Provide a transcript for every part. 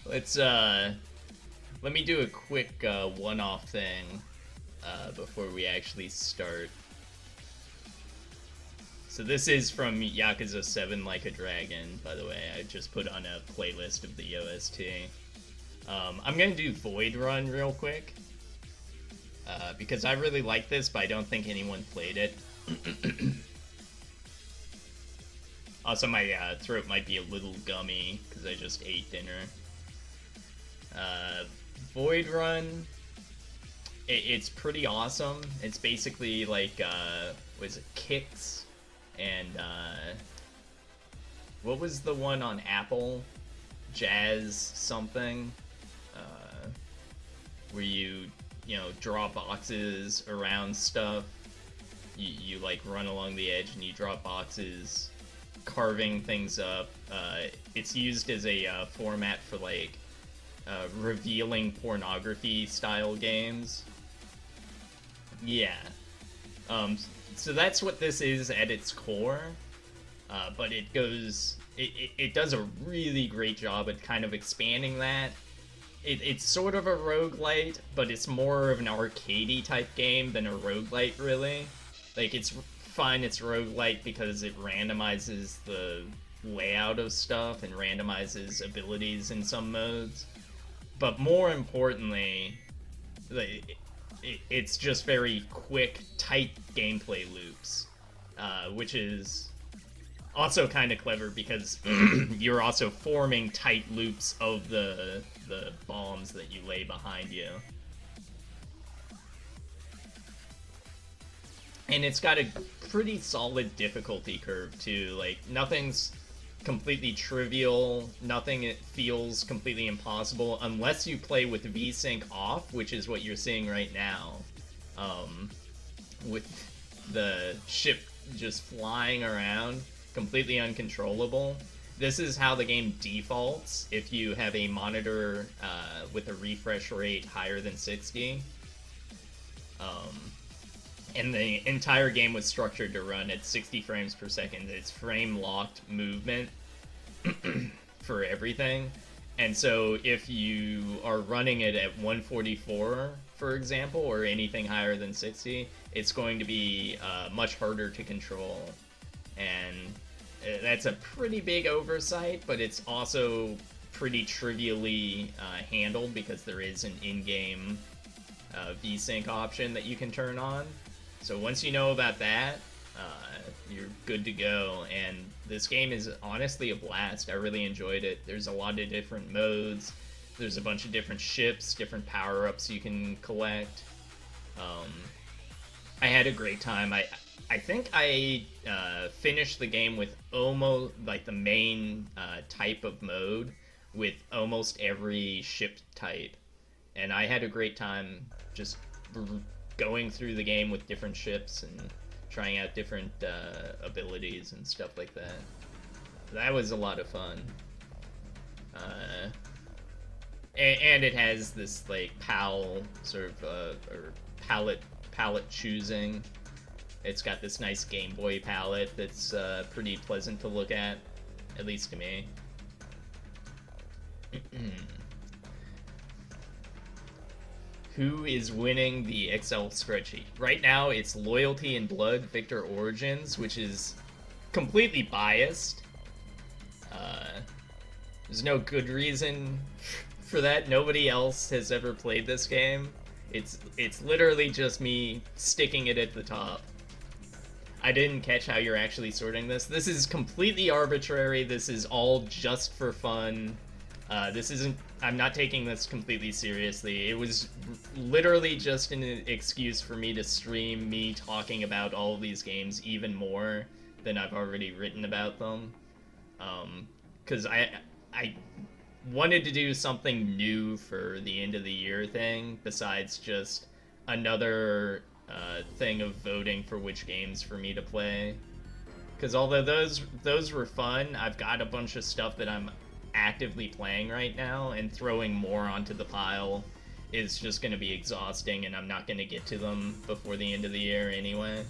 Let's let me do a quick one-off thing before we actually start. So this is from Yakuza 7 Like a Dragon, by the way. I just put on a playlist of the OST. I'm gonna do Void Run real quick. Because I really like this, but I don't think anyone played it. Also, my throat might be a little gummy because I just ate dinner. Void Run, it's pretty awesome. It's basically like, was it Kicks? And, what was the one on Apple? Jazz something? Where you draw boxes around stuff. You like run along the edge and you draw boxes, carving things up. It's used as a format for like revealing pornography style games. Yeah. So that's what this is at its core. But it does a really great job at kind of expanding that. It's sort of a roguelite, but it's more of an arcadey type game than a roguelite, really. Like, it's fine, it's roguelite because it randomizes the layout of stuff and randomizes abilities in some modes. But more importantly, it's just very quick, tight gameplay loops, which is also kind of clever because you're also forming tight loops of the bombs that you lay behind you. And it's got a pretty solid difficulty curve too. Like, nothing's completely trivial, nothing feels completely impossible unless you play with VSync off, which is what you're seeing right now. With the ship just flying around, completely uncontrollable. This is how the game defaults if you have a monitor with a refresh rate higher than 60. And the entire game was structured to run at 60 frames per second. It's frame-locked movement for everything. And so if you are running it at 144, for example, or anything higher than 60, it's going to be much harder to control. And that's a pretty big oversight, but it's also pretty trivially handled because there is an in-game VSync option that you can turn on. So once you know about that, you're good to go. And this game is honestly a blast. I really enjoyed it. There's a lot of different modes. There's a bunch of different ships, different power-ups you can collect. I had a great time. I think I finished the game with almost like the main type of mode with almost every ship type, and I had a great time just going through the game with different ships and trying out different abilities and stuff like that. That was a lot of fun. And it has this like PAL sort of or palette choosing. It's got this nice Game Boy palette that's pretty pleasant to look at least to me. Who is winning the Excel spreadsheet? Right now, it's Loyalty and Blood Victor Origins, which is completely biased. There's no good reason for that. Nobody else has ever played this game. It's literally just me sticking it at the top. I didn't catch how you're actually sorting this. This is completely arbitrary. This is all just for fun. This isn't... I'm not taking this completely seriously. It was literally just an excuse for me to stream me talking about all of these games even more than I've already written about them. Because I wanted to do something new for the end of the year thing, besides just another thing of voting for which games for me to play. Because although those were fun, I've got a bunch of stuff that I'm actively playing right now, and throwing more onto the pile is just going to be exhausting, and I'm not going to get to them before the end of the year anyway.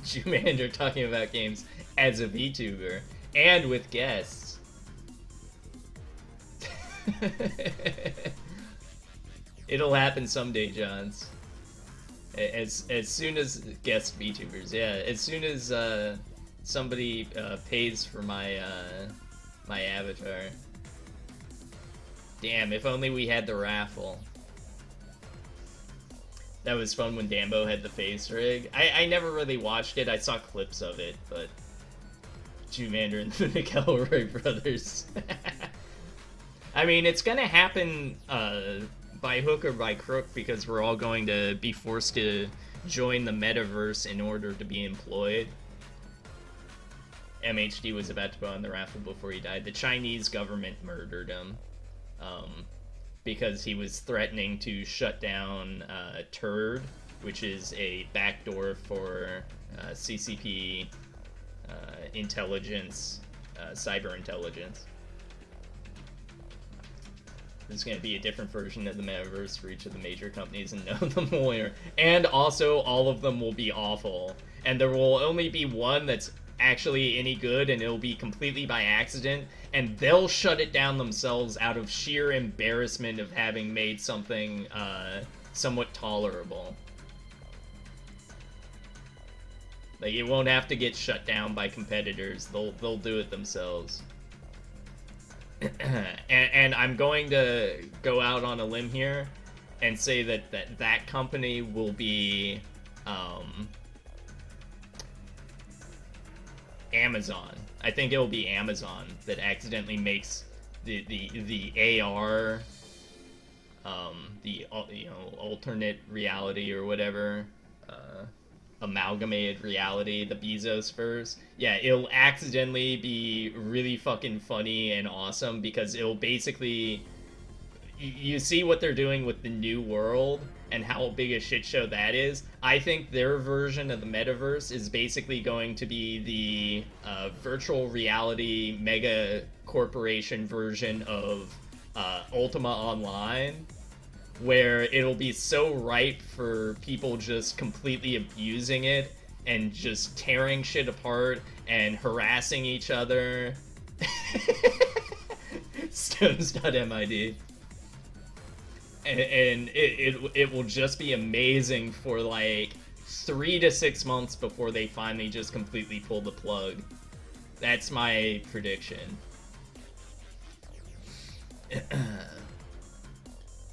Jumander talking about games as a VTuber and with guests. It'll happen someday, Johns. As soon as guest VTubers, yeah. As soon as somebody pays for my my avatar. Damn, if only we had the raffle. That was fun when Dambo had the face rig. I never really watched it. I saw clips of it, but Jumander and the McElroy brothers. I mean, it's gonna happen by hook or by crook because we're all going to be forced to join the metaverse in order to be employed. MHD was about to go on the raffle before he died. The Chinese government murdered him because he was threatening to shut down TURD, which is a backdoor for CCP intelligence, cyber intelligence. There's going to be a different version of the metaverse for each of the major companies, and none of them will win. And also, all of them will be awful. And there will only be one that's actually any good, and it'll be completely by accident, and they'll shut it down themselves out of sheer embarrassment of having made something somewhat tolerable. Like, it won't have to get shut down by competitors. They'll do it themselves. and I'm going to go out on a limb here and say that company will be Amazon. I think it'll be Amazon that accidentally makes the AR, the alternate reality or whatever, amalgamated reality, the Bezosverse. Yeah, it'll accidentally be really fucking funny and awesome because it'll basically, you see what they're doing with the New World and how big a shit show that is. I think their version of the metaverse is basically going to be the virtual reality mega corporation version of Ultima Online, where it'll be so ripe for people just completely abusing it and just tearing shit apart and harassing each other. Stones.mid. And it will just be amazing for like 3 to 6 months before they finally just completely pull the plug. That's my prediction.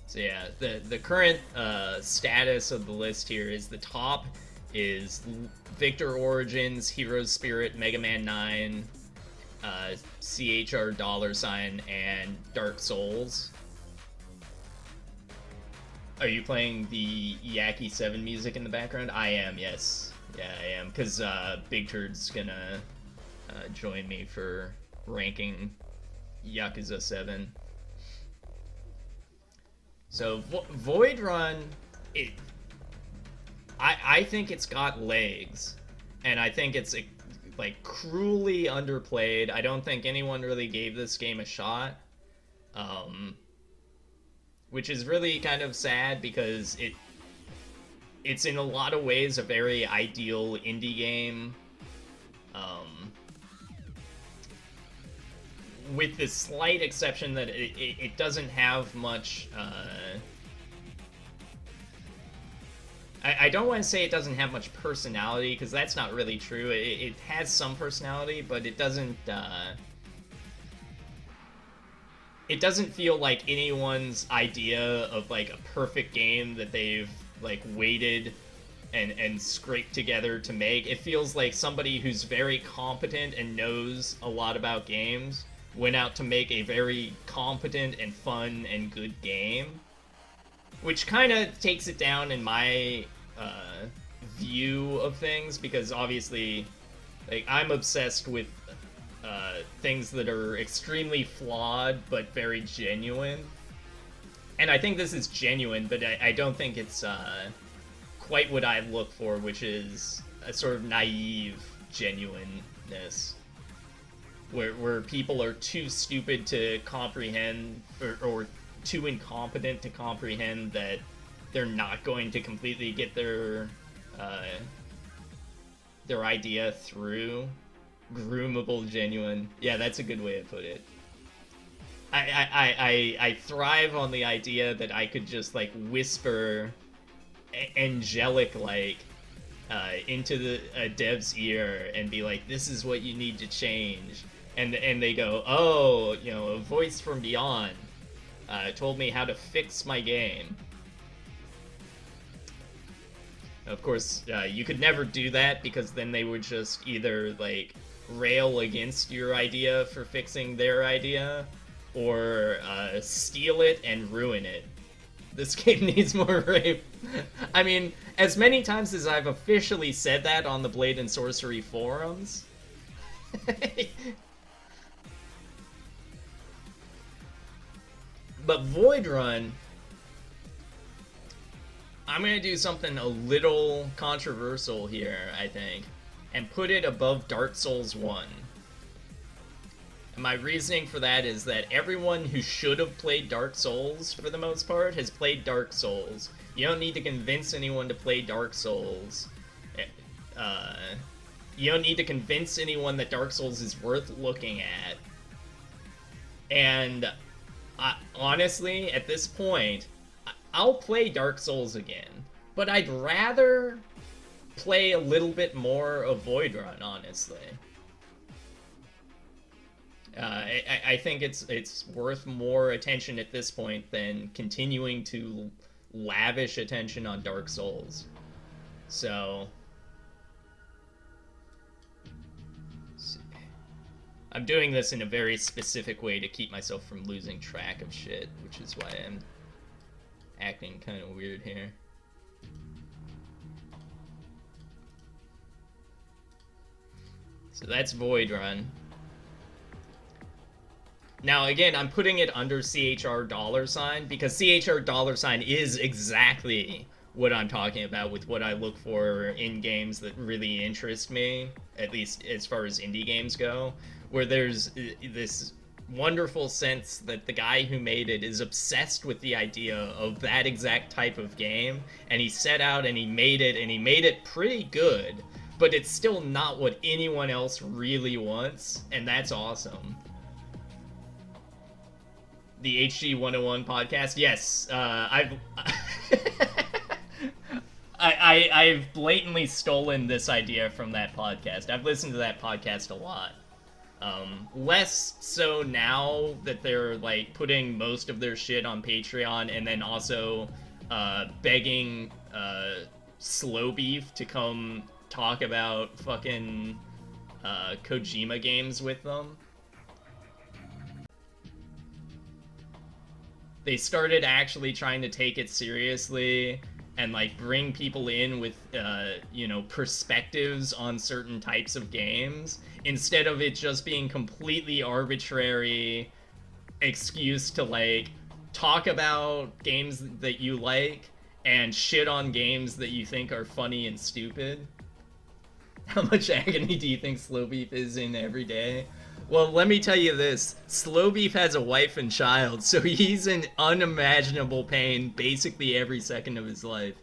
So yeah, the current status of the list here is the top is Victor Origins, Heroes Spirit, Mega Man 9, CHR $, and Dark Souls. Are you playing the Yaki 7 music in the background? I am, yes. Yeah, I am, because Big Turd's gonna join me for ranking Yakuza 7. So, Void Run, I think it's got legs, and I think it's, like, cruelly underplayed. I don't think anyone really gave this game a shot. Which is really kind of sad because it's in a lot of ways a very ideal indie game, with the slight exception that it doesn't have much, I don't want to say it doesn't have much personality, because that's not really true. It has some personality, but it doesn't feel like anyone's idea of like a perfect game that they've like waited and scraped together to make. It feels like somebody who's very competent and knows a lot about games went out to make a very competent and fun and good game, which kind of takes it down in my view of things, because obviously, like, I'm obsessed with things that are extremely flawed but very genuine, and I think this is genuine, but I don't think it's quite what I look for, which is a sort of naive genuineness, where people are too stupid to comprehend, or too incompetent to comprehend that they're not going to completely get their their idea through. Groomable genuine. Yeah, that's a good way to put it. I thrive on the idea that I could just like whisper angelic like into the dev's ear and be like, this is what you need to change, and they go, oh, you know, a voice from beyond told me how to fix my game. Of course, you could never do that because then they would just either like rail against your idea for fixing their idea, or steal it and ruin it. This game needs more rape. I mean, as many times as I've officially said that on the Blade and Sorcery forums. But Void Run, I'm gonna do something a little controversial here, I think, and put it above Dark Souls 1. And my reasoning for that is that everyone who should have played Dark Souls, for the most part, has played Dark Souls. You don't need to convince anyone to play Dark Souls. You don't need to convince anyone that Dark Souls is worth looking at. And honestly, at this point, I'll play Dark Souls again. But I'd rather play a little bit more of Void Run, honestly. I think it's worth more attention at this point than continuing to lavish attention on Dark Souls. So I'm doing this in a very specific way to keep myself from losing track of shit, which is why I'm acting kind of weird here. So that's Void Run. Now, again, I'm putting it under $$ because $$ is exactly what I'm talking about with what I look for in games that really interest me, at least as far as indie games go, where there's this wonderful sense that the guy who made it is obsessed with the idea of that exact type of game, and he set out and he made it pretty good, but it's still not what anyone else really wants, and that's awesome. The HG 101 podcast. Yes, I've blatantly stolen this idea from that podcast. I've listened to that podcast a lot. Less so now that they're like putting most of their shit on Patreon, and then also begging Slow Beef to come talk about fucking Kojima games with them. They started actually trying to take it seriously and like bring people in with perspectives on certain types of games, instead of it just being completely arbitrary excuse to like talk about games that you like and shit on games that you think are funny and stupid. How much agony do you think Slow Beef is in every day? Well, let me tell you this. Slow Beef has a wife and child, so he's in unimaginable pain basically every second of his life.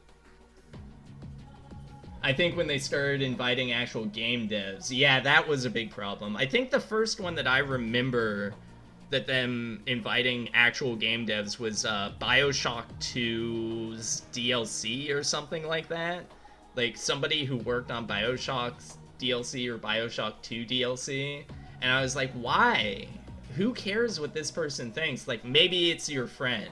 I think when they started inviting actual game devs, yeah, that was a big problem. I think the first one that I remember that them inviting actual game devs was BioShock 2's DLC or something like that. Like somebody who worked on BioShock's DLC or BioShock 2 DLC. And I was like, why? Who cares what this person thinks? Like, maybe it's your friend.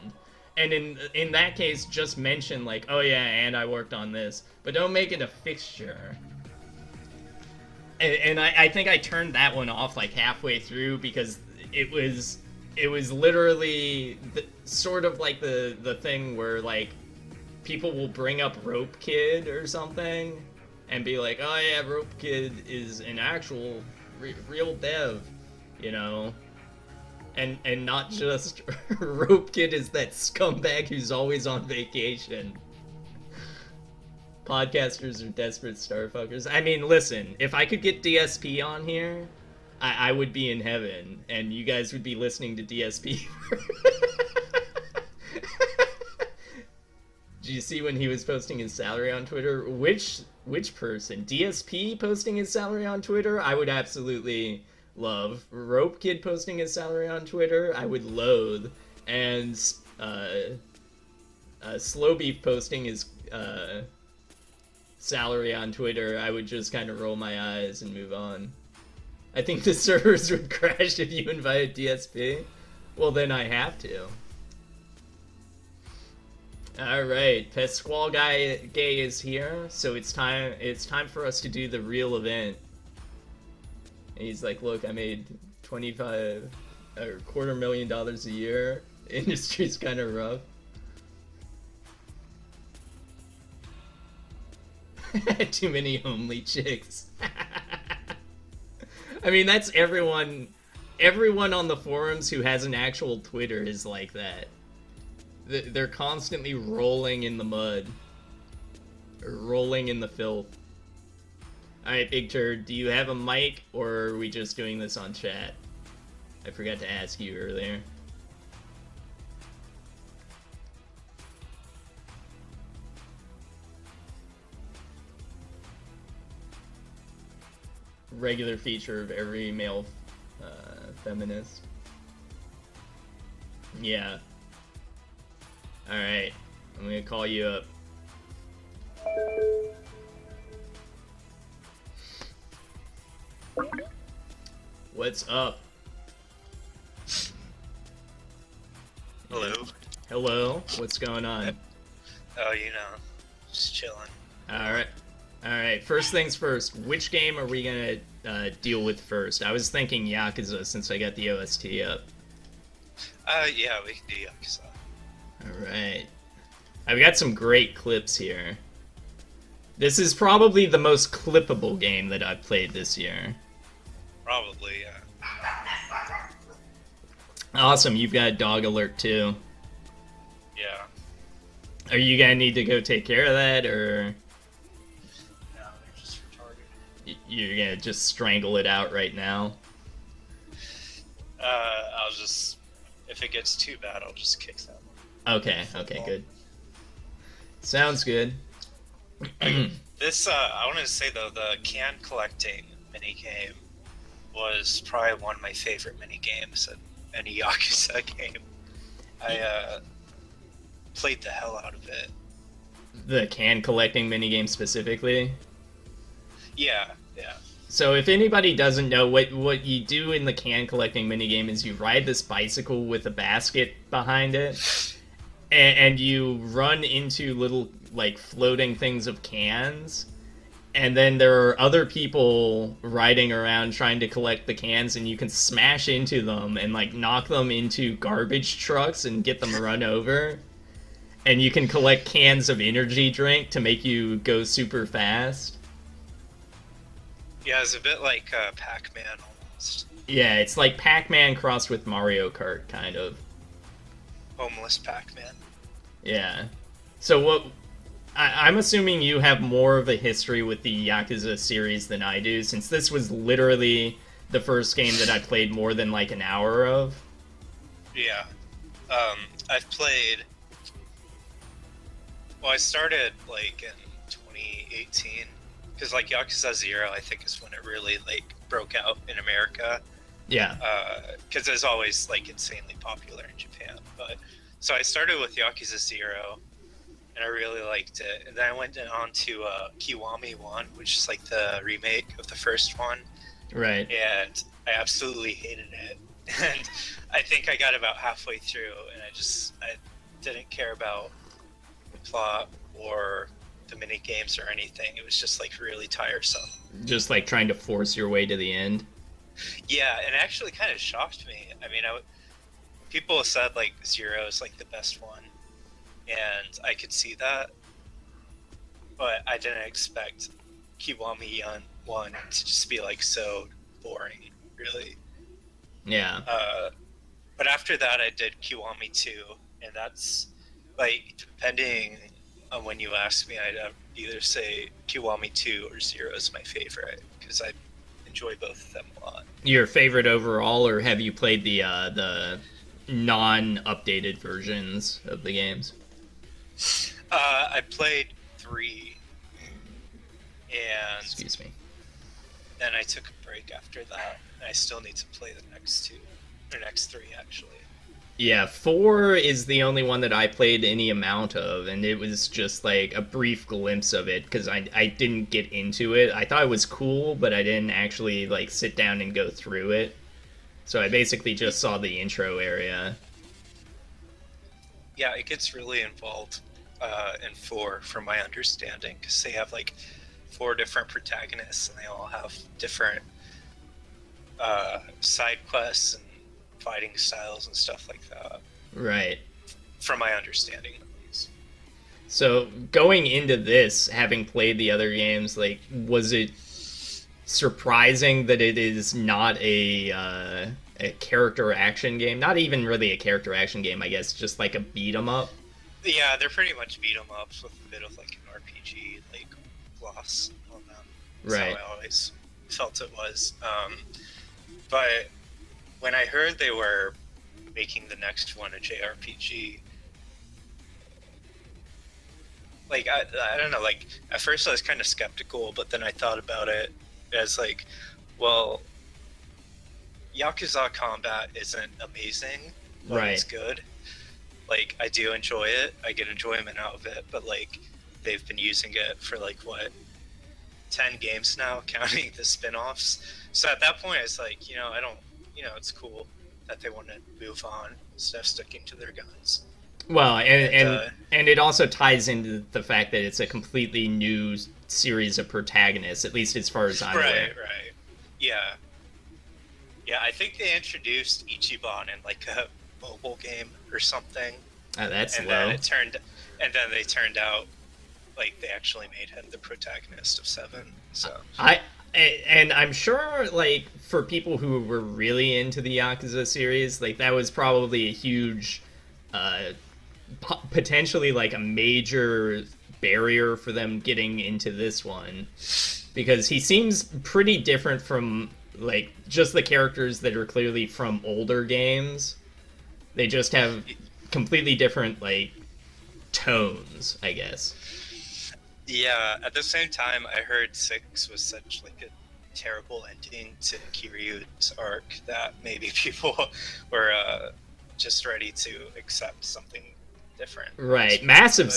And in that case, just mention, like, oh yeah, and I worked on this. But don't make it a fixture. And I think I turned that one off, like, halfway through, because it was literally sort of like the thing where, like, people will bring up Rope Kid or something, and be like, oh yeah, Rope Kid is an actual real dev, you know, and not just Rope Kid is that scumbag who's always on vacation. Podcasters are desperate starfuckers. I mean, listen, if I could get DSP on here, I would be in heaven, and you guys would be listening to DSP. Did you see when he was posting his salary on Twitter? Which Which person? DSP posting his salary on Twitter? I would absolutely love. Rope Kid posting his salary on Twitter? I would loathe. And Slow Beef posting his salary on Twitter, I would just kind of roll my eyes and move on. I think the servers would crash if you invited DSP. Well, then I have to. All right, Pasquale Gay is here, so it's time. It's time for us to do the real event. And he's like, "Look, I made $250,000 a year. Industry's kind of rough." Too many homely chicks. I mean, that's everyone. Everyone on the forums who has an actual Twitter is like that. They're constantly rolling in the mud. Or rolling in the filth. Alright, Big Turd, do you have a mic, or are we just doing this on chat? I forgot to ask you earlier. Regular feature of every male feminist. Yeah. Alright, I'm gonna call you up. What's up? Hello. Hello, what's going on? Oh, just chilling. Alright. Alright, first things first, which game are we gonna deal with first? I was thinking Yakuza since I got the OST up. Yeah, we can do Yakuza. Alright. I've got some great clips here. This is probably the most clippable game that I've played this year. Probably, yeah. Awesome, you've got dog alert too. Yeah. Are you gonna need to go take care of that, or No, they're just retarded. you're gonna just strangle it out right now? I'll just... If it gets too bad, I'll just kick them. Okay, good. Sounds good. This, I wanted to say, though, the can collecting minigame was probably one of my favorite minigames in any Yakuza game. I, played the hell out of it. The can collecting minigame specifically? Yeah. So if anybody doesn't know, what you do in the can collecting minigame is you ride this bicycle with a basket behind it, and you run into little, like, floating things of cans, and then there are other people riding around trying to collect the cans, and you can smash into them and, like, knock them into garbage trucks and get them run over. And you can collect cans of energy drink to make you go super fast. Yeah, it's a bit like Pac-Man almost. Yeah, it's like Pac-Man crossed with Mario Kart, kind of. Homeless Pac-Man. Yeah. So what... I'm assuming you have more of a history with the Yakuza series than I do, since this was literally the first game that I played more than, like, an hour of. Yeah. I've played... Well, I started, like, in 2018. Because, like, Yakuza 0, I think, is when it really, like, broke out in America. Yeah. Because it was always, like, insanely popular in Japan. But so I started with Yakuza 0, and I really liked it. And then I went on to Kiwami 1, which is, like, the remake of the first one. Right. And I absolutely hated it. And I think I got about halfway through, and I didn't care about the plot or the mini games or anything. It was just, like, really tiresome. Just, like, trying to force your way to the end. Yeah, and it actually kind of shocked me. I mean, people said, like, 0 is, like, the best one, and I could see that, but I didn't expect Kiwami 1 to just be, like, so boring, really. Yeah. But after that, I did Kiwami 2, and that's, like, depending on when you ask me, I'd either say Kiwami 2 or 0 is my favorite, because I enjoy both of them a lot. Your favorite overall, or have you played the non-updated versions of the games? I played 3. and Excuse me. then I took a break after that. And I still need to play the next two, or next three actually. Yeah, 4 is the only one that I played any amount of, and it was just like a brief glimpse of it because I didn't get into it. I thought it was cool, but I didn't actually like sit down and go through it. So I basically just saw the intro area. Yeah, it gets really involved in 4, from my understanding, because they have like 4 different protagonists, and they all have different side quests and fighting styles and stuff like that. Right. From my understanding, at least. So going into this, having played the other games, like, was it surprising that it is not a character action game? Not even really a character action game, I guess, just like a beat 'em up. Yeah, they're pretty much beat 'em ups with a bit of like an RPG like gloss on them. Right. That's how I always felt it was. But when I heard they were making the next one a JRPG, like I don't know, like at first I was kind of skeptical, but then I thought about it as like, well, Yakuza combat isn't amazing, but Right. it's good. Like I do enjoy it, I get enjoyment out of it, but like they've been using it for like what, 10 games now, counting the spin-offs. So at that point it's like, I don't, it's cool that they want to move on instead of sticking to their guns. Well, and And, and it also ties into the fact that it's a completely new series of protagonists, at least as far as I'm aware. Right. Yeah. Yeah, I think they introduced Ichiban in like a mobile game or something. Oh, that's and low. then they turned out like they actually made him the protagonist of 7. So And I'm sure, like, for people who were really into the Yakuza series, like, that was probably a huge, potentially, like, a major barrier for them getting into this one. Because he seems pretty different from, like, just the characters that are clearly from older games. They just have completely different, like, tones, I guess. yeah, at the same time, I heard 6 was such like a terrible ending to Kiryu's arc that maybe people were just ready to accept something different. Right, massive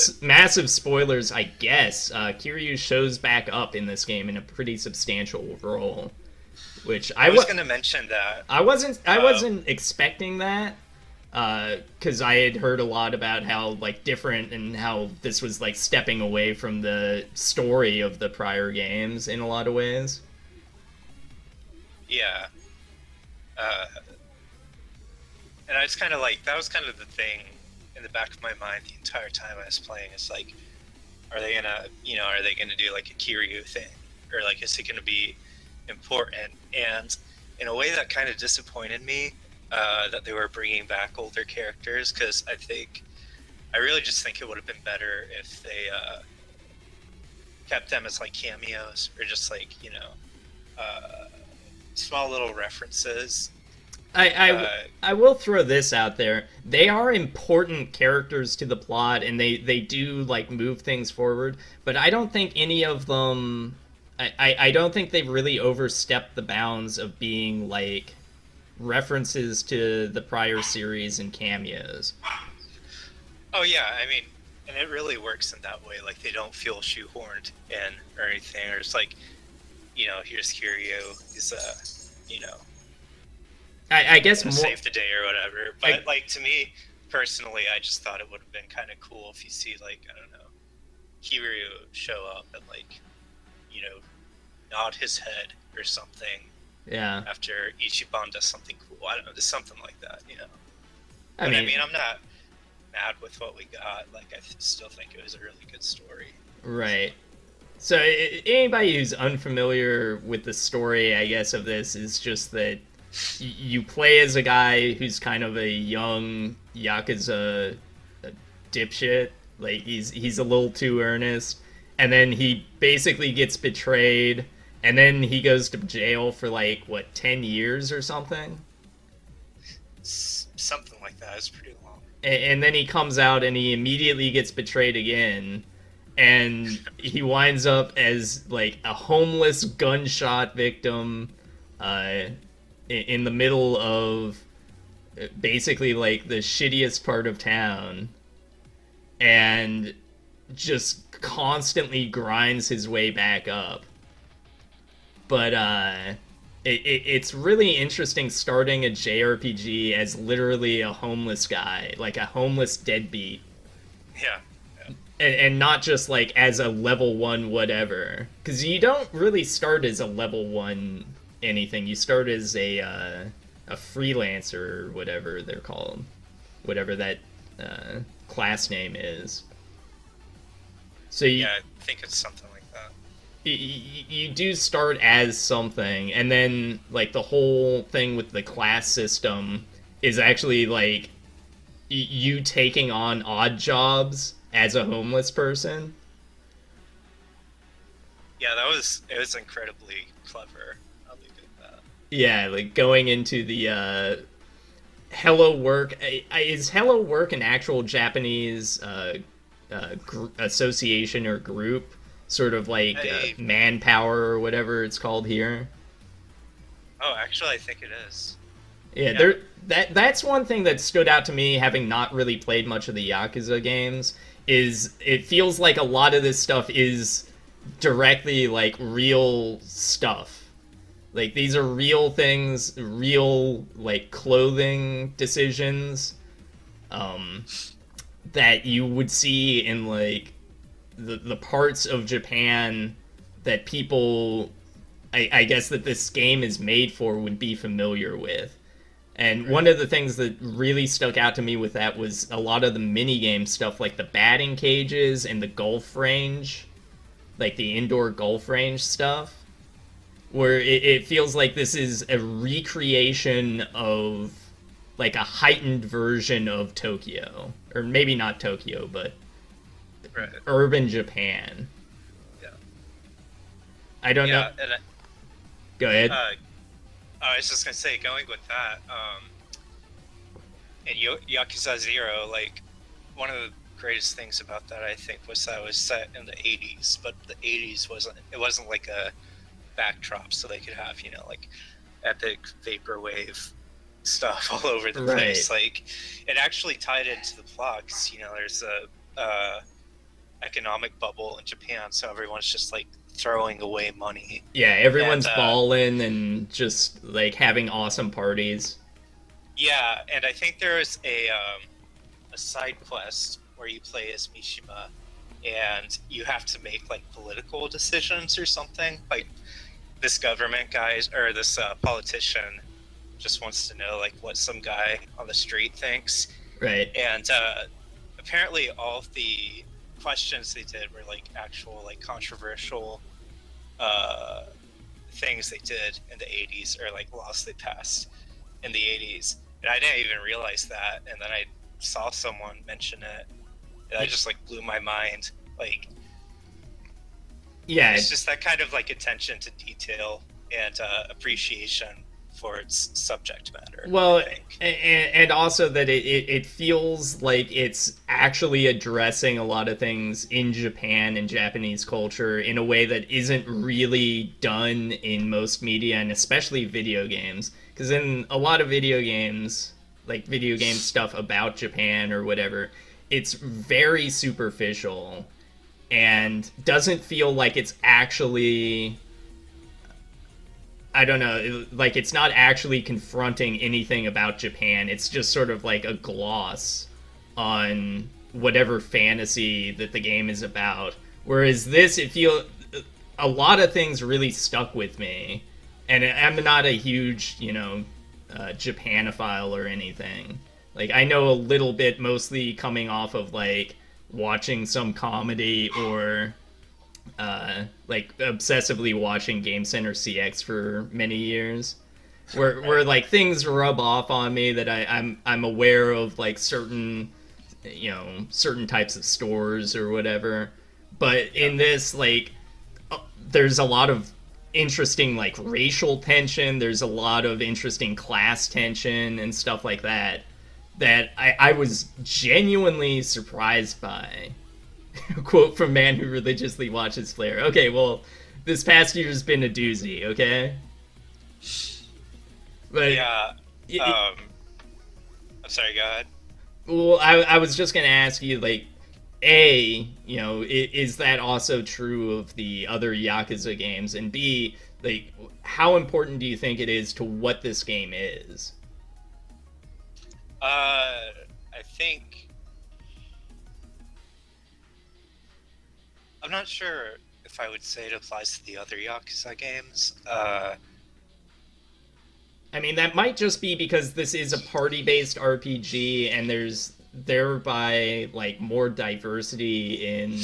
spoilers, I guess. Kiryu shows back up in this game in a pretty substantial role, which I was going to mention that. I wasn't expecting that, because I had heard a lot about how like different and how this was like stepping away from the story of the prior games in a lot of ways. Yeah. And I was kind of like, that was kind of the thing in the back of my mind the entire time I was playing. It's like, are they gonna do like a Kiryu thing, or like is it gonna be important? And in a way that kind of disappointed me, that they were bringing back older characters, because I really just think it would have been better if they kept them as like cameos, or just like small little references. I will throw this out there. They are important characters to the plot, and they do like move things forward. But I don't think any of them. I don't think they've really overstepped the bounds of being like references to the prior series and cameos. Oh yeah, I mean, and it really works in that way. Like they don't feel shoehorned in or anything, or it's like, here's Kiryu. He's I guess more save the day or whatever. But like to me personally, I just thought it would have been kind of cool if you see like, I don't know, Kiryu show up and like, nod his head or something. Yeah. After Ichiban does something cool, I don't know, just something like that. I I mean, mean, I'm not mad with what we got. Like, I still think it was a really good story. right. So anybody who's unfamiliar with the story, I guess, of this is just that you play as a guy who's kind of a young Yakuza dipshit. Like he's a little too earnest, and then he basically gets betrayed, and then he goes to jail for like what 10 years or something. Something like that. It's pretty long. And then he comes out and he immediately gets betrayed again, and he winds up as like a homeless gunshot victim in the middle of basically like the shittiest part of town, and just constantly grinds his way back up. But it's really interesting starting a JRPG as literally a homeless guy, like a homeless deadbeat, Yeah. and not just like as a level 1 whatever, because you don't really start as a level 1 anything. You start as a freelancer or whatever they're called, whatever that class name is. So Yeah, I think it's something like that. you do start as something, and then like the whole thing with the class system is actually like you taking on odd jobs as a homeless person. Yeah, it was incredibly clever how they did that. Yeah, like going into the Hello Work. Is Hello Work an actual Japanese association or group? Sort of like Manpower or whatever it's called here. Oh, actually, I think it is. Yeah, there. That's one thing that stood out to me, having not really played much of the Yakuza games, is it feels like a lot of this stuff is directly like real stuff. Like these are real things, real like clothing decisions, that you would see in like the parts of Japan that people, I guess that this game is made for, would be familiar with. And one of the things that really stuck out to me with that was a lot of the minigame stuff, like the batting cages and the golf range, like the indoor golf range stuff, where it feels like this is a recreation of like a heightened version of Tokyo. Or maybe not Tokyo, but Right. urban Japan. Yeah. I don't know. And Go ahead. I was just gonna say, going with that, in Yakuza 0, like, one of the greatest things about that, I think, was that it was set in the 80s, but the 80s wasn't like a backdrop, so they could have, like, epic vaporwave stuff all over the place. Like, it actually tied into the plot, 'cause, there's a economic bubble in Japan, so everyone's just, like, throwing away money. Yeah, everyone's balling and just like having awesome parties. Yeah, and I think there is a side quest where you play as Mishima, and you have to make like political decisions or something. Like this government guy or this politician just wants to know like what some guy on the street thinks. Right. And apparently all of the questions they did were like actual like controversial things they did in the 80s, or like laws they passed in the 80s, and I didn't even realize that, and then I saw someone mention it, and I just like blew my mind. Like, yeah, it's just that kind of like attention to detail and appreciation for its subject matter. Well, and also that it feels like it's actually addressing a lot of things in Japan and Japanese culture in a way that isn't really done in most media, and especially video games. Because in a lot of video games, like video game stuff about Japan or whatever, it's very superficial and doesn't feel like it's actually, I don't know, like it's not actually confronting anything about Japan. It's just sort of like a gloss on whatever fantasy that the game is about. Whereas this, a lot of things really stuck with me. And I'm not a huge, Japanophile or anything. Like, I know a little bit, mostly coming off of like watching some comedy or like obsessively watching Game Center CX for many years, where like things rub off on me that I'm aware of, like certain types of stores or whatever. But in this, like, there's a lot of interesting like racial tension. There's a lot of interesting class tension and stuff like that I was genuinely surprised by. Quote from man who religiously watches Flare. Okay, well, this past year's been a doozy, okay? But Yeah. I'm sorry. Go ahead. well, I was just gonna ask you, like, is that also true of the other Yakuza games? And B, like, how important do you think it is to what this game is? I think I'm not sure if I would say it applies to the other Yakuza games. I mean, that might just be because this is a party-based RPG, and there's thereby like more diversity in,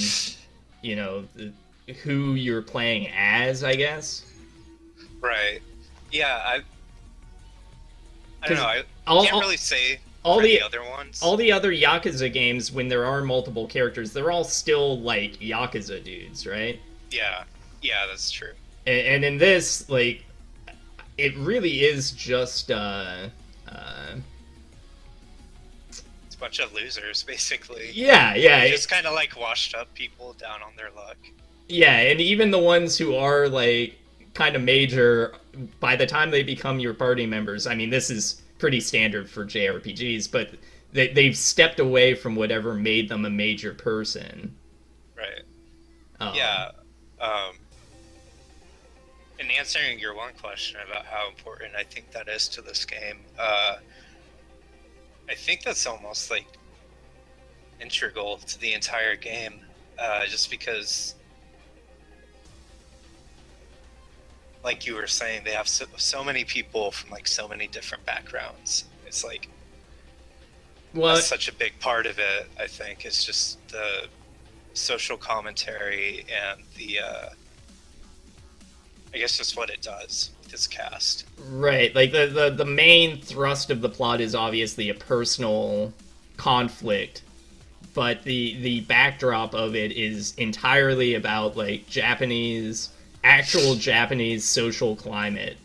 who you're playing as, I guess. Right. Yeah. I don't know. I all, can't all, really say all for the the other ones. all the other Yakuza games, when there are multiple characters, they're all still like Yakuza dudes, right? Yeah. Yeah, that's true. And in this, like, it really is just It's a bunch of losers, basically. yeah, Just kind of like washed up people down on their luck. yeah, and even the ones who are like kind of major, by the time they become your party members, I mean, this is pretty standard for JRPGs, but they've stepped away from whatever made them a major person. Right. Um, Yeah. In answering your one question about how important I think that is to this game, I think that's almost like integral to the entire game, just because, like you were saying, they have so many people from like so many different backgrounds. It's like well, that's such a big part of it. I think it's just the social commentary and the I guess just what it does with its cast. right, like the main thrust of the plot is obviously a personal conflict, but the backdrop of it is entirely about like actual Japanese social climate.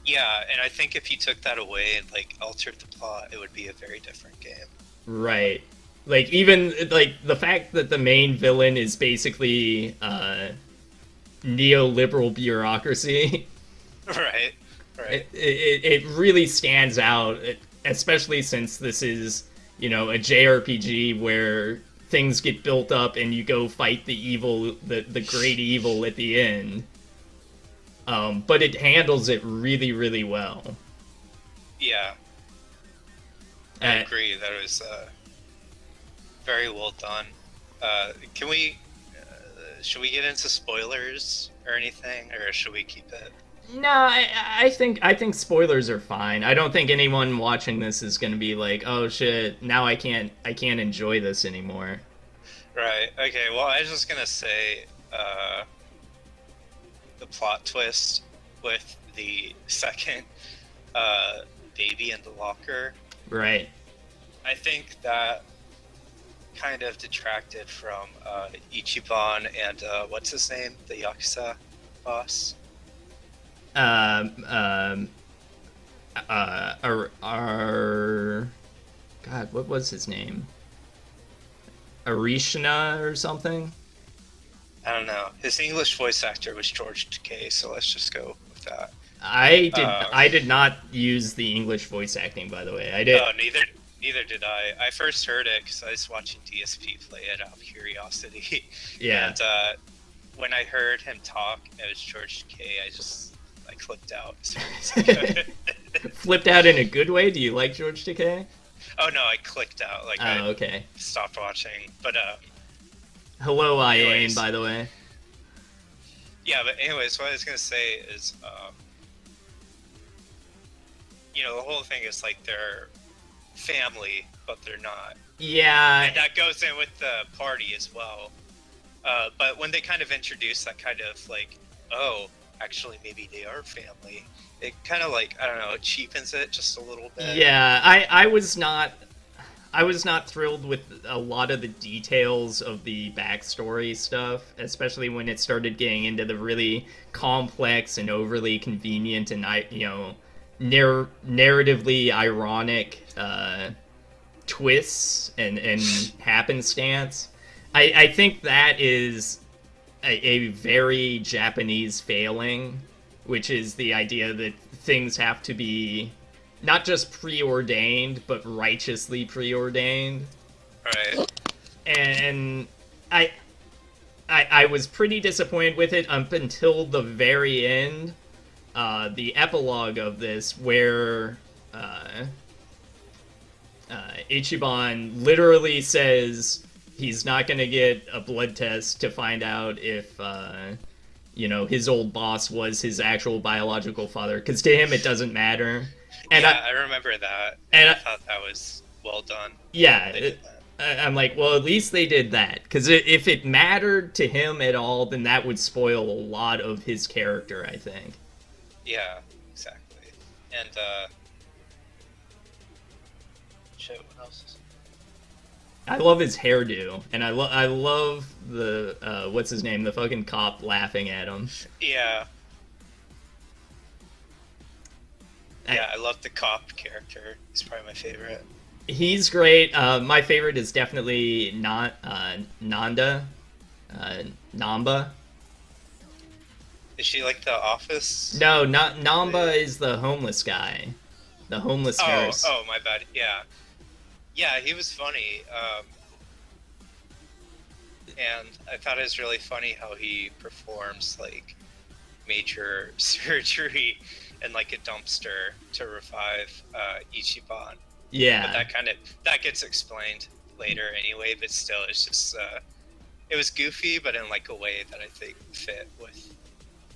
Yeah, and I think if you took that away and like altered the plot, it would be a very different game. Right. Like, even like the fact that the main villain is basically neoliberal bureaucracy. Right. It really stands out, especially since this is, a JRPG where things get built up and you go fight the evil, the great evil at the end. But it handles it really, really well. Yeah, I agree. That was very well done. Can we? Should we get into spoilers or anything, or should we keep it? No, I think spoilers are fine. I don't think anyone watching this is going to be like, "Oh shit, now I can't enjoy this anymore." Right. Okay. Well, I was just gonna say the plot twist with the second baby in the locker. Right. I think that kind of detracted from Ichiban and what's his name, the Yakuza boss. God, what was his name? Arishina or something? I don't know. His English voice actor was George Takei, so let's just go with that. I did not use the English voice acting, by the way. I did. Oh, neither did I. I first heard it because I was watching DSP play it out of curiosity. Yeah. And when I heard him talk, it was George Takei. I clicked out as soon as I could. Flipped out in a good way? Do you like George Takei? Oh no, I clicked out. Like, oh, okay. Stopped watching. But hello, Iane, anyways. by the way. Yeah, but anyways, what I was gonna say is, the whole thing is like they're family, but they're not. Yeah. And that goes in with the party as well. But when they kind of introduce that kind of like, oh, actually maybe they are family, it kind of like, I don't know, it cheapens it just a little bit. Yeah, I was not thrilled with a lot of the details of the backstory stuff, especially when it started getting into the really complex and overly convenient and narratively ironic twists and happenstance. I think that is a very Japanese failing, which is the idea that things have to be not just preordained, but righteously preordained. Right. And I, I was pretty disappointed with it up until the very end, the epilogue of this, where Ichiban literally says he's not going to get a blood test to find out if his old boss was his actual biological father, because to him it doesn't matter. And yeah, I remember that. And I thought that was well done. Yeah, I'm like, well, at least they did that, because if it mattered to him at all, then that would spoil a lot of his character, I think. Yeah, exactly. And shit, what else is... I love his hairdo, and I love the what's his name, the fucking cop laughing at him. Yeah. Yeah, I love the cop character. He's probably my favorite. He's great. My favorite is definitely not Nanda, Namba. Is she like the Office? No, not Namba is the homeless guy, the homeless nurse. Oh, my bad. Yeah, yeah, he was funny. And I thought it was really funny how he performs like major surgery in like a dumpster to revive Ichiban. Yeah, but that gets explained later anyway. But still, it's just it was goofy, but in like a way that I think fit with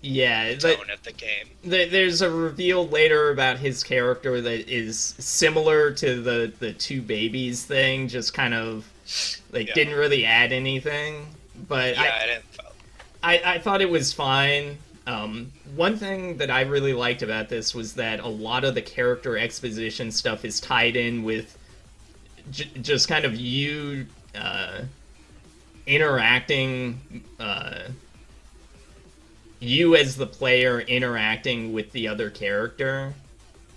the tone of the game. There's a reveal later about his character that is similar to the two babies thing, just kind of like didn't really add anything. But yeah, I didn't. I thought it was fine. One thing that I really liked about this was that a lot of the character exposition stuff is tied in with just kind of you interacting, you as the player interacting with the other character,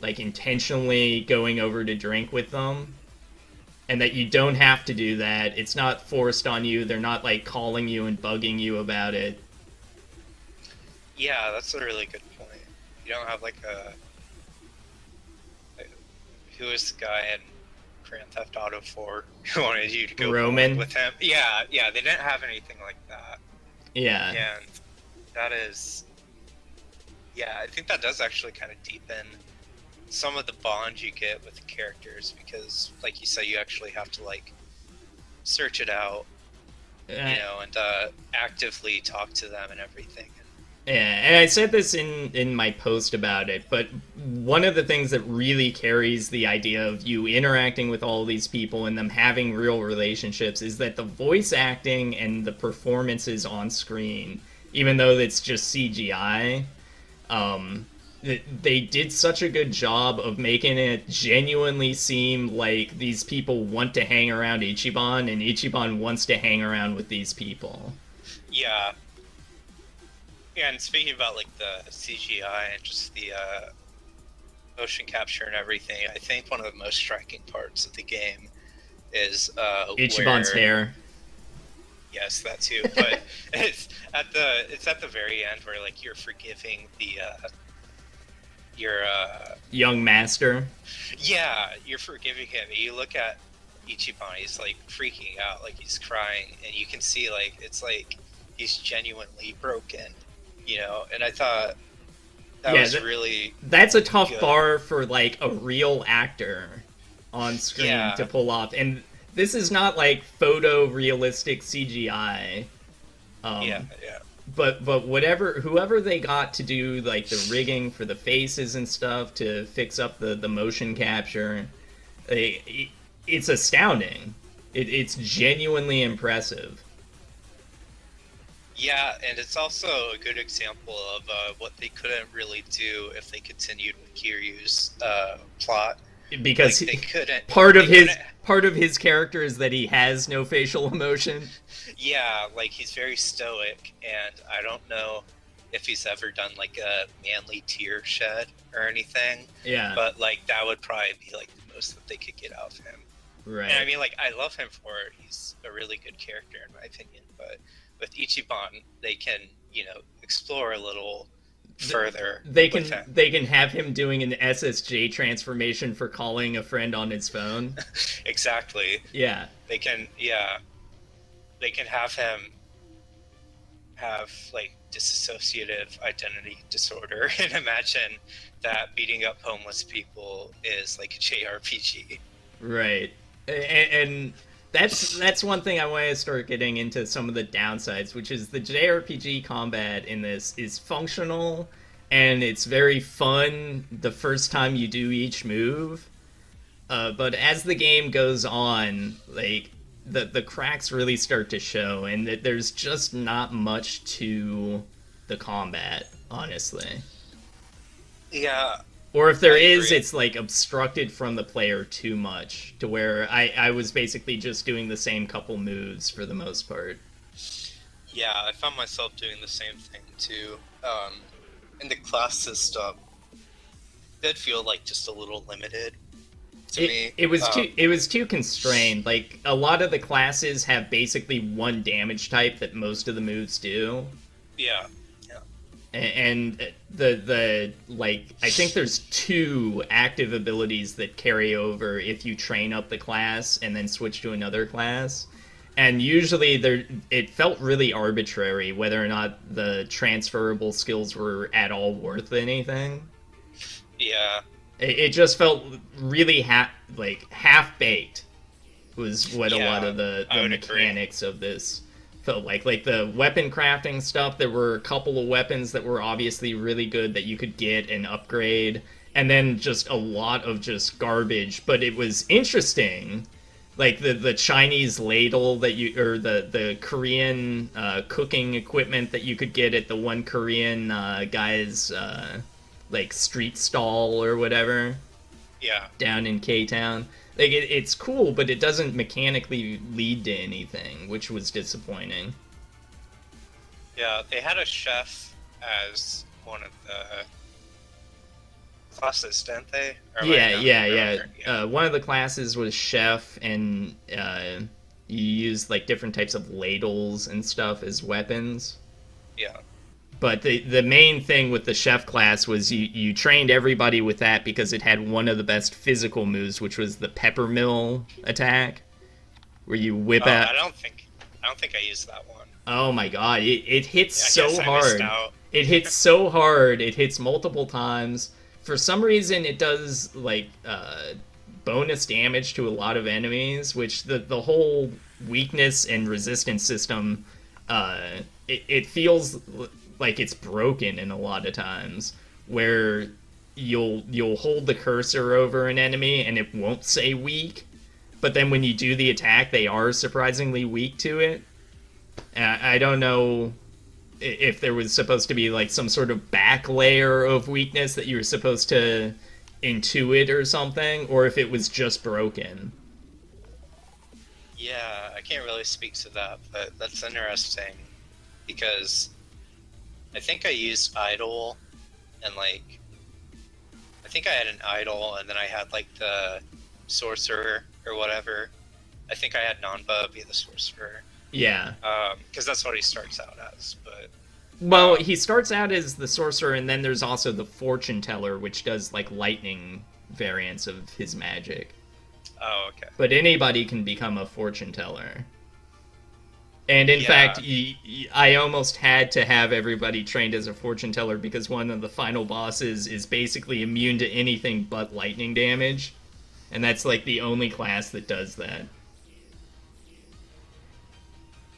like intentionally going over to drink with them. And that you don't have to do that. It's not forced on you. They're not like calling you and bugging you about it. Yeah, that's a really good point. You don't have like who was the guy in Grand Theft Auto 4 who wanted you to go Roman with him? Yeah, they didn't have anything like that. Yeah. And that is, yeah, I think that does actually kind of deepen some of the bond you get with the characters, because like you said, you actually have to like search it out, and actively talk to them and everything. Yeah, and I said this in my post about it, but one of the things that really carries the idea of you interacting with all these people and them having real relationships is that the voice acting and the performances on screen, even though it's just CGI, they did such a good job of making it genuinely seem like these people want to hang around Ichiban, and Ichiban wants to hang around with these people. Yeah. Yeah, and speaking about like the CGI and just the motion capture and everything, I think one of the most striking parts of the game is Ichiban's hair. Yes, that too. But it's at the very end where like you're forgiving your young master. Yeah, you're forgiving him. You look at Ichiban, he's like freaking out, like he's crying, and you can see like it's like he's genuinely broken, and I thought that was really that's a tough good. bar for like a real actor on screen to pull off, and this is not like photorealistic CGI. But whoever they got to do like the rigging for the faces and stuff to fix up the motion capture, it's astounding. It's genuinely impressive. Yeah, and it's also a good example of what they couldn't really do if they continued with Kiryu's plot. Because they couldn't. Part of his character is that he has no facial emotion. Yeah, like he's very stoic, and I don't know if he's ever done like a manly tear shed or anything. Yeah. But like that would probably be like the most that they could get out of him. Right. And I mean, like, I love him for it. He's a really good character in my opinion. But with Ichiban, they can, explore a little further with him. They can have him doing an SSJ transformation for calling a friend on his phone. Exactly. Yeah. They can have him have like dissociative identity disorder and imagine that beating up homeless people is like a JRPG. Right. And that's one thing I want to start getting into some of the downsides, which is the JRPG combat in this is functional and it's very fun the first time you do each move. But as the game goes on, like the cracks really start to show, and that there's just not much to the combat, honestly. Yeah, Or if there I is, agree. it's like obstructed from the player too much, to where I was basically just doing the same couple moves for the most part. Yeah, I found myself doing the same thing too. And the class system did feel like just a little limited to me. It was too constrained. Like a lot of the classes have basically one damage type that most of the moves do. Yeah, yeah, And the like I think there's two active abilities that carry over if you train up the class and then switch to another class. And usually there it felt really arbitrary whether or not the transferable skills were at all worth anything. yeah, It just felt really like half baked was what a lot yeah. of I the would agree. mechanics of this felt like the weapon crafting stuff. There were a couple of weapons that were obviously really good that you could get and upgrade, and then just a lot of just garbage, but it was interesting, like the Chinese ladle that you or the Korean cooking equipment that you could get at the one Korean guy's like street stall or whatever Yeah, down in K Town. Like it's cool, but it doesn't mechanically lead to anything, which was disappointing. yeah. They had a chef as one of the classes, didn't they? Or am I Yeah, not yeah, remembering? yeah. One of the classes was chef, and you use like different types of ladles and stuff as weapons. Yeah, But the main thing with the chef class was you trained everybody with that because it had one of the best physical moves, which was the pepper mill attack, where you whip Oh, out. I don't think I used that one. Oh my god, it hits Yeah, I so guess I missed hard. out. It hits so hard. It hits multiple times. For some reason, it does like bonus damage to a lot of enemies, which the whole weakness and resistance system, it feels like it's broken in a lot of times, where you'll hold the cursor over an enemy and it won't say weak, but then when you do the attack, they are surprisingly weak to it. I don't know if there was supposed to be like some sort of back layer of weakness that you were supposed to intuit or something, or if it was just broken. Yeah, I can't really speak to that, but that's interesting because I think I used idol and like I think I had an idol and then I had like the sorcerer or whatever. I think I had Nanba be the sorcerer Yeah. because that's what he starts out as. But Well, he starts out as the sorcerer, and then there's also the fortune teller, which does like lightning variants of his magic. oh, okay. But anybody can become a fortune teller. And in Yeah. fact, I almost had to have everybody trained as a fortune teller because one of the final bosses is basically immune to anything but lightning damage. And that's like the only class that does that.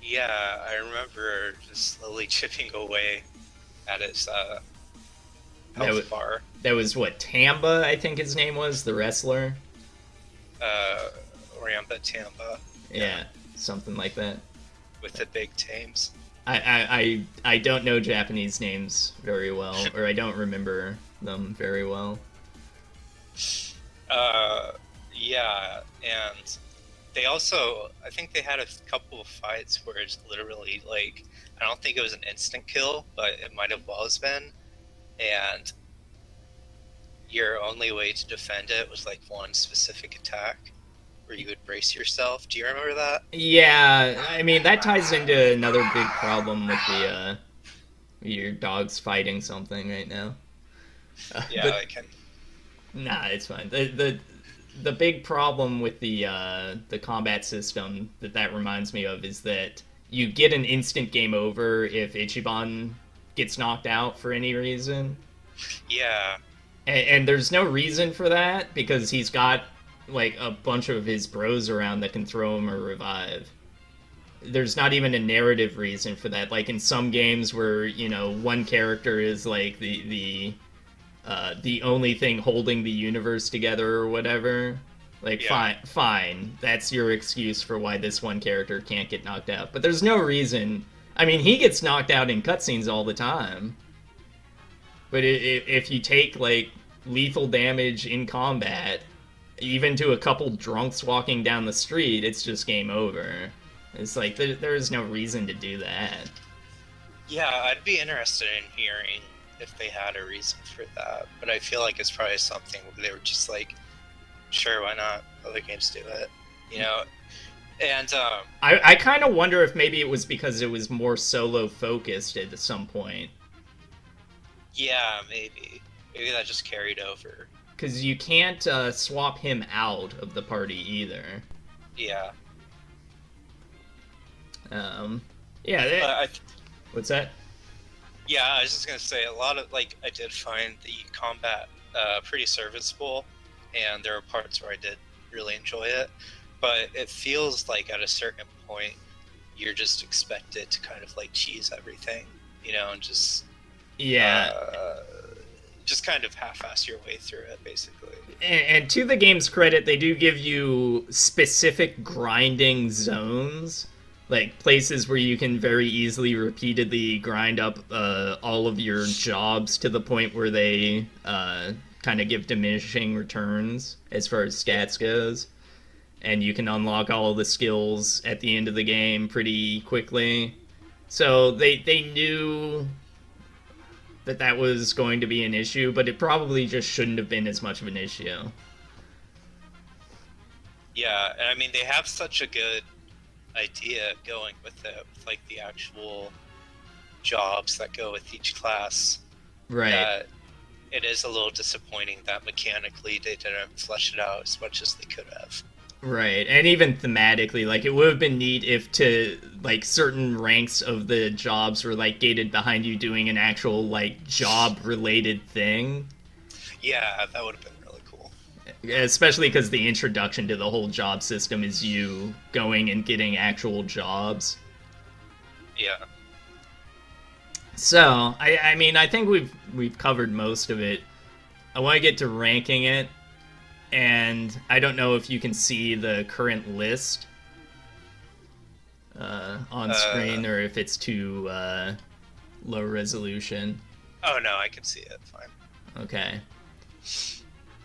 Yeah, I remember just slowly chipping away at its That health was, bar. that was what, Tamba, I think his name was, the wrestler? Uh, Oriamba Tamba Yeah, something like that. with the big tames. I don't know Japanese names very well, or I don't remember them very well. Yeah, and they also, I think they had a couple of fights where it's literally like, I don't think it was an instant kill, but it might have well been, and your only way to defend it was like one specific attack, where you would brace yourself. Do you remember that? Yeah, I mean that ties into another big problem with the your dog's fighting something right now. Yeah, But I can. nah, it's fine. The big problem with the combat system that reminds me of is that you get an instant game over if Ichiban gets knocked out for any reason, Yeah, and there's no reason for that because he's got like a bunch of his bros around that can throw him or revive. There's not even a narrative reason for that. Like in some games where one character is like the only thing holding the universe together or whatever. Like yeah, fine, that's your excuse for why this one character can't get knocked out. But there's no reason. I mean, he gets knocked out in cutscenes all the time. But if you take like lethal damage in combat, even to a couple drunks walking down the street, it's just game over. It's like there is no reason to do that. yeah. I'd be interested in hearing if they had a reason for that, but I feel like it's probably something where they were just like, sure, why not? Other games do it, you know. And I kind of wonder if maybe it was because it was more solo focused at some point. yeah, maybe that just carried over. Because you can't swap him out of the party either. Yeah, Um, yeah, but what's that? yeah, I was just gonna say a lot of like I did find the combat pretty serviceable, and there were parts where I did really enjoy it, but it feels like at a certain point you're just expected to kind of like cheese everything, and Yeah, uh, just kind of half-ass your way through it, basically. and to the game's credit, they do give you specific grinding zones, like places where you can very easily, repeatedly grind up all of your jobs to the point where they kind of give diminishing returns as far as stats goes, and you can unlock all of the skills at the end of the game pretty quickly. So they knew that was going to be an issue, but it probably just shouldn't have been as much of an issue. Yeah, and I mean they have such a good idea going with it, with like the actual jobs that go with each class. Right. That it is a little disappointing that mechanically they didn't flesh it out as much as they could have. Right. And even thematically, like it would have been neat if to like certain ranks of the jobs were like gated behind you doing an actual like job related thing. Yeah, that would have been really cool. Especially because the introduction to the whole job system is you going and getting actual jobs. Yeah. So I mean I think we've covered most of it. I want to get to ranking it, and I don't know if you can see the current list on screen or if it's too low resolution. Oh no, I can see it fine. Okay.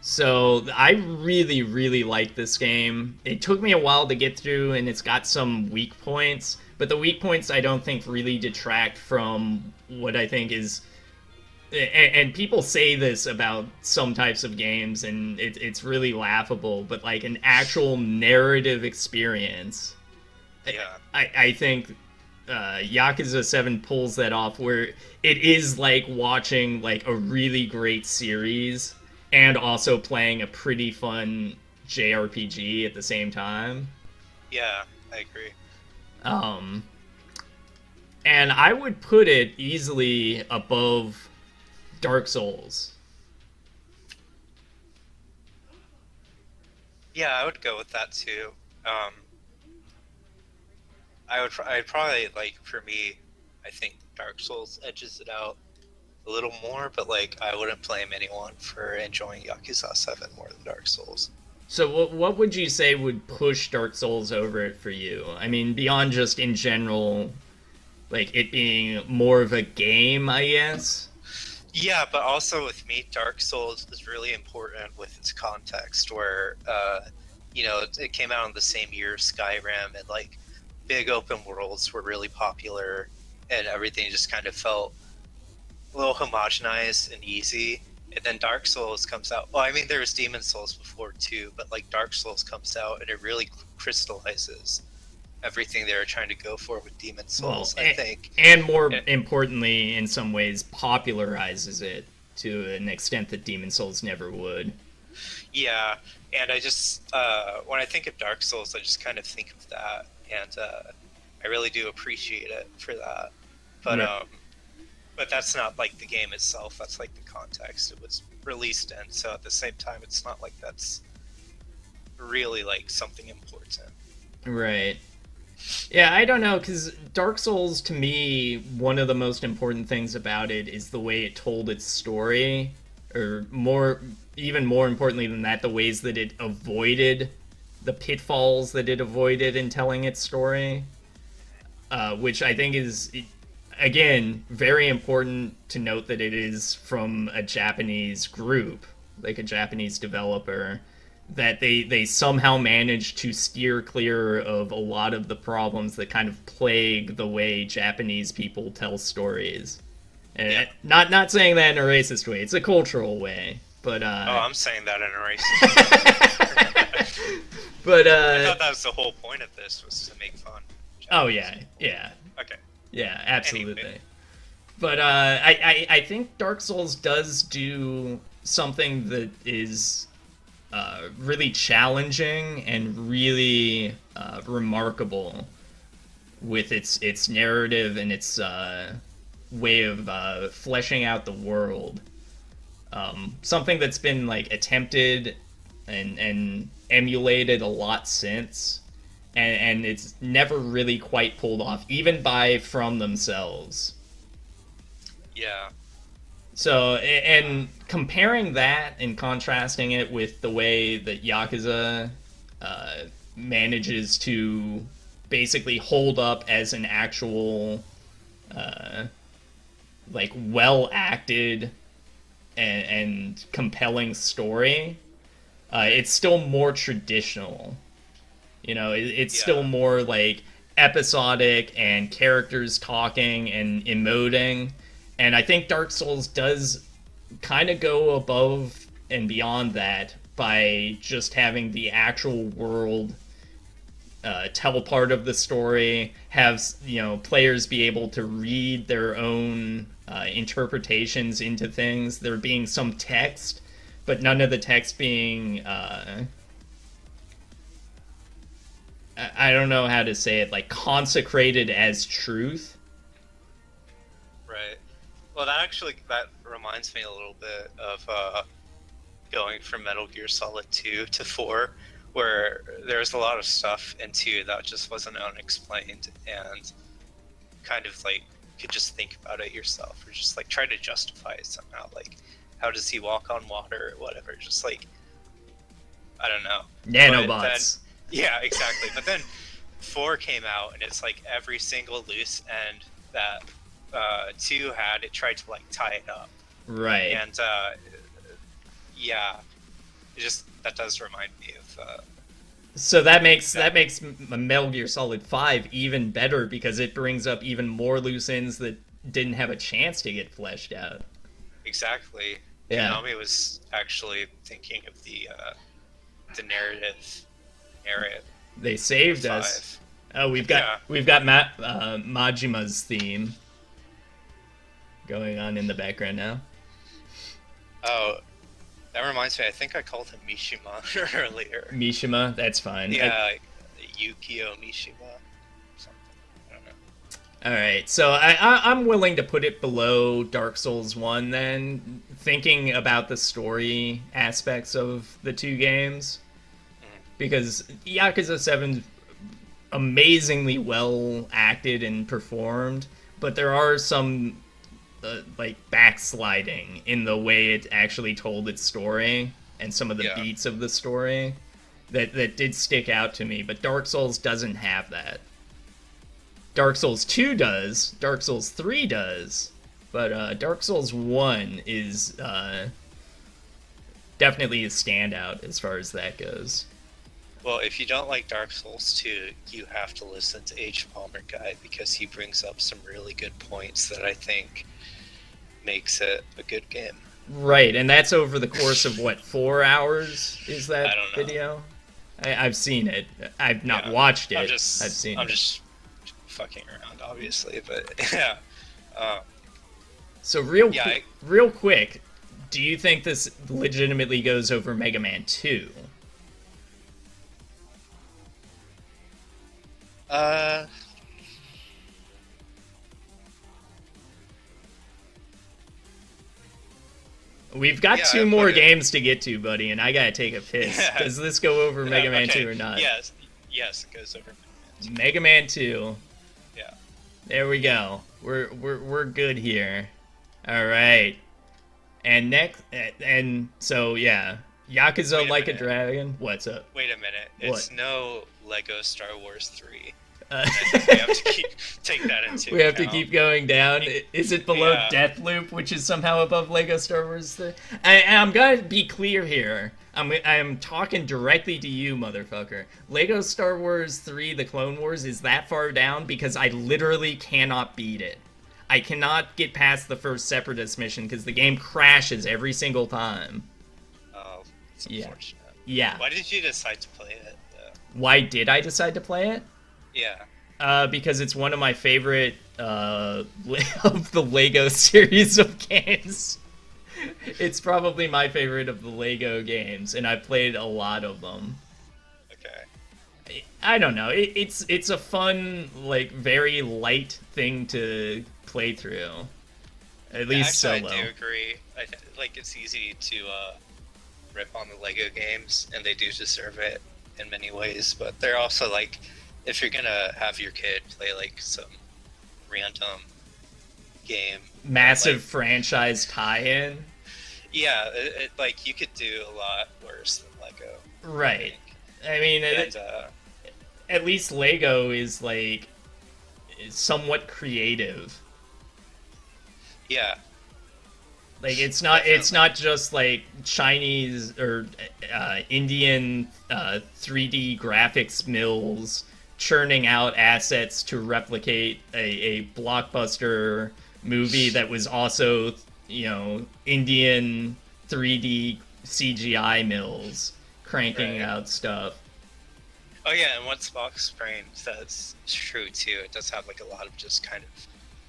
So I really, really like this game. It took me a while to get through, and it's got some weak points, but the weak points I don't think really detract from what I think is. And people say this about some types of games, and it's really laughable, but like an actual narrative experience. Yeah. I think Yakuza 7 pulls that off, where it is like watching like a really great series and also playing a pretty fun JRPG at the same time. Yeah, I agree. And I would put it easily above Dark Souls. Yeah, I would go with that too. I'd probably like for me, I think Dark Souls edges it out a little more, but like I wouldn't blame anyone for enjoying Yakuza 7 more than Dark Souls. So what would you say would push Dark Souls over it for you? I mean, beyond just in general, like it being more of a game, I guess. Yeah, but also with me, Dark Souls is really important with its context, where it came out in the same year as Skyrim, and like big open worlds were really popular, and everything just kind of felt a little homogenized and easy. And then Dark Souls comes out. Well, I mean, there was Demon Souls before too, but like Dark Souls comes out and it really crystallizes everything they were trying to go for with Demon Souls, I think. And more importantly, in some ways, popularizes it to an extent that Demon Souls never would. Yeah, and I just, when I think of Dark Souls, I just kind of think of that, and I really do appreciate it for that. But, Yeah. But that's not like the game itself, that's like the context it was released in, so at the same time, it's not like that's really like something important. Right. Yeah, I don't know, because Dark Souls, to me, one of the most important things about it is the way it told its story, or even more importantly than that, the ways that it avoided the pitfalls that it avoided in telling its story, which I think is, again, very important to note that it is from a Japanese group, like a Japanese developer, that they somehow managed to steer clear of a lot of the problems that kind of plague the way Japanese people tell stories. And Yeah. not saying that in a racist way, it's a cultural way. But Oh, I'm saying that in a racist. but I thought that was the whole point of this, was to make fun. oh yeah, yeah. Okay. Yeah, absolutely. Anyway. But I think Dark Souls does do something that is really challenging and really remarkable with its narrative and its way of fleshing out the world. Something that's been like attempted and emulated a lot since, and it's never really quite pulled off, even by From themselves. Yeah. So, and comparing that and contrasting it with the way that Yakuza manages to basically hold up as an actual, like, well acted and compelling story, it's still more traditional. You know, it's still more like episodic and characters talking and emoting. And I think Dark Souls does kind of go above and beyond that by just having the actual world tell part of the story, have, you know, players be able to read their own interpretations into things. There being some text, but none of the text being I don't know how to say it, like consecrated as truth. Right. Well, that reminds me a little bit of going from Metal Gear Solid 2 to 4, where there's a lot of stuff in 2 that just wasn't unexplained, and kind of like could just think about it yourself, or just like try to justify it somehow. Like, how does he walk on water or whatever? Just like, I don't know. Nanobots. Yeah, exactly. But then 4 came out, and it's like every single loose end that 2 had, it tried to like tie it up. Right. And yeah, that does remind me of. So that makes Metal Gear Solid 5 even better, because it brings up even more loose ends that didn't have a chance to get fleshed out. Exactly. Yeah. Konami was actually thinking of the narrative. They saved us. Oh, we've got Majima's theme going on in the background now. Oh, that reminds me. I think I called him Mishima earlier. Mishima, that's fine. Yeah, Yukio Mishima. Something. I don't know. All right, so I'm willing to put it below Dark Souls 1 then, thinking about the story aspects of the two games. Because Yakuza 7's amazingly well acted and performed, but there are some like backsliding in the way it actually told its story and some of the beats of the story that did stick out to me. But Dark Souls doesn't have that. Dark Souls 2 does, Dark Souls 3 does, but Dark Souls 1 is definitely a standout as far as that goes. Well, if you don't like Dark Souls 2, you have to listen to H. Palmer Guy, because he brings up some really good points that I think makes it a good game. Right, and that's over the course of what, 4 hours is that I don't know. video? I've seen it. I've not Yeah. watched it. I'm just, I've seen I'm it. just fucking around, obviously, but yeah. Um, So real Yeah, real quick, do you think this legitimately goes over Mega Man 2? uh, We've got Yeah, two I more put it- games to get to, buddy, and I gotta take a piss. Yeah. Does this go over Mega Man okay. 2 or not? Yes, it goes over. Mega Man 2. Yeah. There we go. We're good here. All right. And next, and so yeah, Yakuza Wait a Like a minute. Dragon. What's up? Wait a minute. What? It's no Lego Star Wars 3. Uh, I think we have to take that into we have to account. keep going down. Is it below Yeah. Deathloop, which is somehow above Lego Star Wars 3? I'm gonna be clear here. I'm talking directly to you, motherfucker. Lego Star Wars 3: The Clone Wars is that far down because I literally cannot beat it. I cannot get past the first Separatist mission because the game crashes every single time. Oh, it's Yeah. unfortunate. Yeah. Why did you decide to play it, though? Why did I decide to play it? Yeah. Because it's one of my favorite of the Lego series of games. It's probably my favorite of the Lego games, and I've played a lot of them. Okay. I don't know. It's a fun, like, very light thing to play through. At least Actually, solo. I do agree. Like, it's easy to rip on the Lego games, and they do deserve it in many ways. But they're also like, if you're gonna have your kid play like some random game, Massive like- franchise tie-in. yeah, like you could do a lot worse than Lego. I Right. think. I mean, And at least Lego is, like, somewhat creative. yeah, Like it's not just like Chinese or Indian 3D graphics mills churning out assets to replicate a blockbuster movie that was also, Indian 3D CGI mills cranking Right. out stuff. oh yeah, and what Spock's brain says is true too. It does have like a lot of just kind of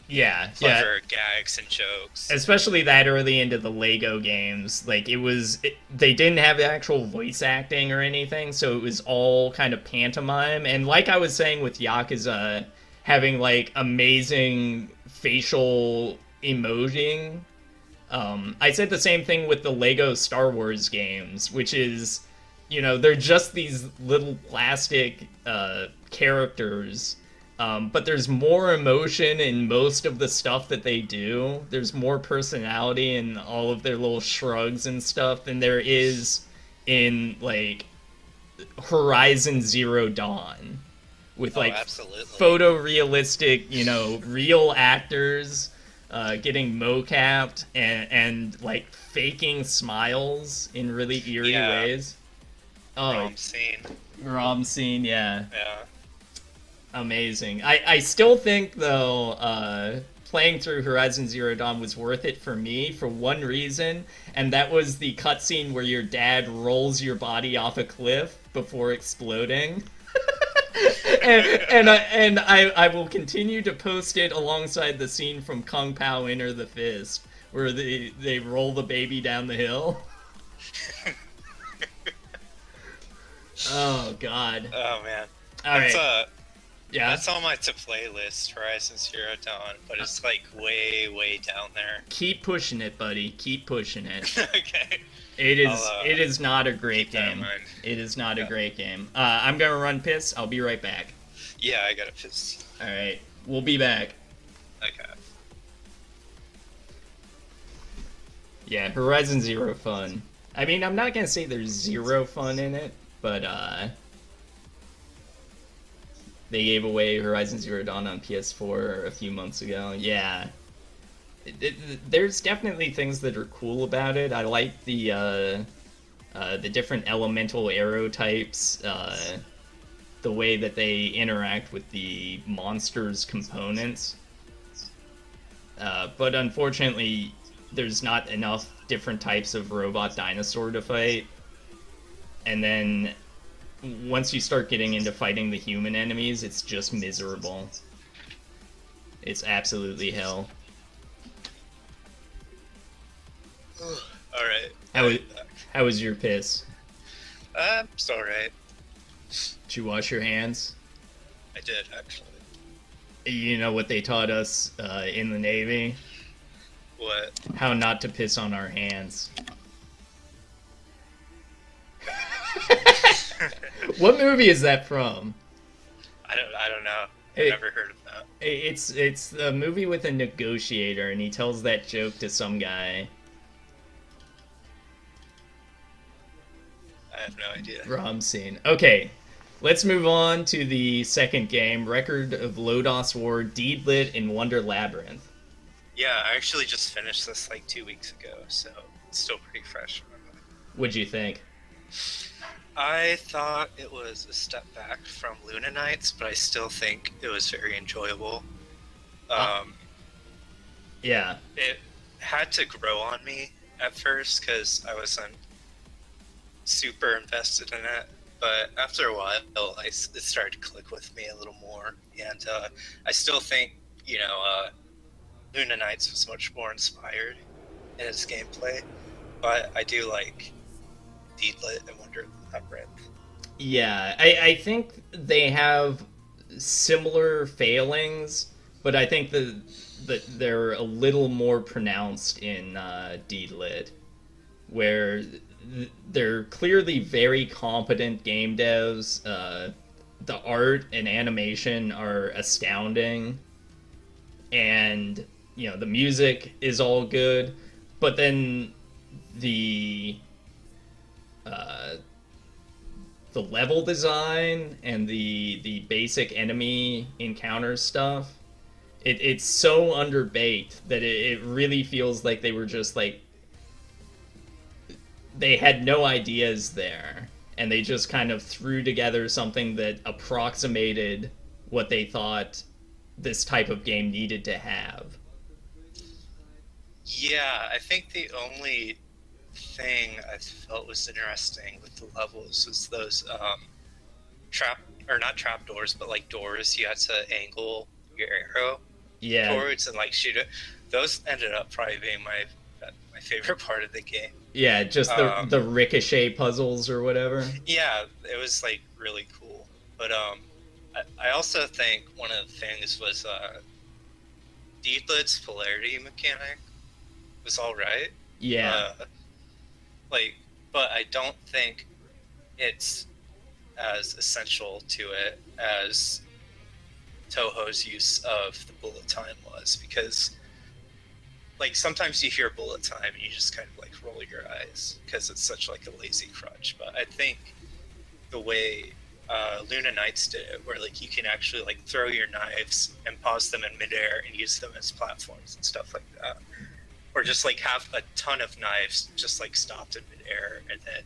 Yeah, clever gags and jokes. especially that early into the Lego games. Like they didn't have actual voice acting or anything, so it was all kind of pantomime. And like I was saying with Yakuza, having like amazing facial emoting. I said the same thing with the Lego Star Wars games, which is, they're just these little plastic characters. But there's more emotion in most of the stuff that they do. There's more personality in all of their little shrugs and stuff than there is in, like, Horizon Zero Dawn. With, like, Absolutely. photorealistic, real actors getting mocapped and, like, faking smiles in really eerie Yeah. ways. Oh, Scene. Rom scene, yeah. Yeah. Amazing. I still think, though, playing through Horizon Zero Dawn was worth it for me for one reason, and that was the cutscene where your dad rolls your body off a cliff before exploding. and I will continue to post it alongside the scene from Kung Pao Enter the Fist, where they roll the baby down the hill. Oh, God. Oh man. All right. That's Yeah. That's on my to play list, Horizon Zero Dawn, but it's like way, way down there. Keep pushing it, buddy. Keep pushing it. Okay. It is. I'll, It is not a great keep that in game. mind. It is not a Yeah. great game. I'm gonna run piss. I'll be right back. Yeah, I gotta piss. All right. We'll be back. Okay. Yeah. Horizon Zero fun. I mean, I'm not gonna say there's zero fun in it, but they gave away Horizon Zero Dawn on PS4 a few months ago. Yeah. There's definitely things that are cool about it. I like the different elemental arrow types, the way that they interact with the monsters' components. But unfortunately, there's not enough different types of robot dinosaur to fight. And then once you start getting into fighting the human enemies, it's just miserable. It's absolutely hell. Alright. How was your piss? It's alright. Did you wash your hands? I did, actually. You know what they taught us in the Navy? What? How not to piss on our hands. What movie is that from? I don't know. I've never heard of that. It's a movie with a negotiator, and he tells that joke to some guy. I have no idea. Rom scene. Okay, let's move on to the second game, Record of Lodoss War, Deedlit in Wonder Labyrinth. Yeah, I actually just finished this like 2 weeks ago, so it's still pretty fresh. What'd you think? I thought it was a step back from Luna Knights, but I still think it was very enjoyable. Yeah. It had to grow on me at first because I wasn't super invested in it, but after a while, it started to click with me a little more, and I still think, Luna Knights was much more inspired in its gameplay, but I do like Deedlit and Wonder Labyrinth. Yeah, I think they have similar failings, but I think that they're a little more pronounced in Deedlit, where they're clearly very competent game devs. The art and animation are astounding, and the music is all good, but then the level design and the basic enemy encounter stuff, it's so underbaked that it really feels like they were just like, they had no ideas there, and they just kind of threw together something that approximated what they thought this type of game needed to have. Yeah, I think the only thing I felt was interesting with the levels was those not trap doors, but like doors you had to angle your arrow towards and like shoot it. Those ended up probably being my favorite part of the game. Yeah, just the ricochet puzzles or whatever. Yeah, it was like really cool. But I also think one of the things was Deedlit's polarity mechanic was all right. Yeah. But I don't think it's as essential to it as Touhou's use of the bullet time was, because like sometimes you hear bullet time and you just kind of like roll your eyes because it's such like a lazy crutch. But I think the way Luna Knights did it, where like you can actually like throw your knives and pause them in midair and use them as platforms and stuff like that, or just like have a ton of knives just like stopped in midair and then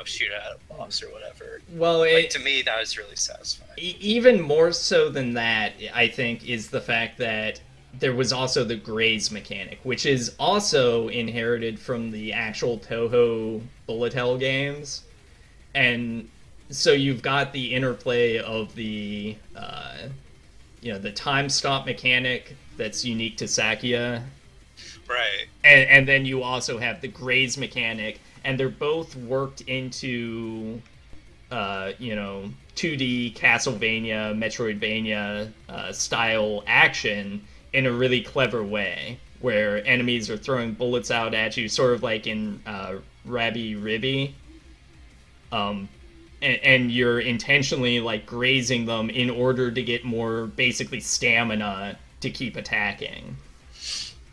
shoot at a boss or whatever. Well, to me that was really satisfying. Even more so than that, I think, is the fact that there was also the graze mechanic, which is also inherited from the actual Touhou bullet hell games, and so you've got the interplay of the the time stop mechanic that's unique to Sakuya, right? And then you also have the graze mechanic, and they're both worked into 2D Castlevania, Metroidvania style action in a really clever way, where enemies are throwing bullets out at you, sort of like in Rabby Ribby. And you're intentionally like grazing them in order to get more basically stamina to keep attacking.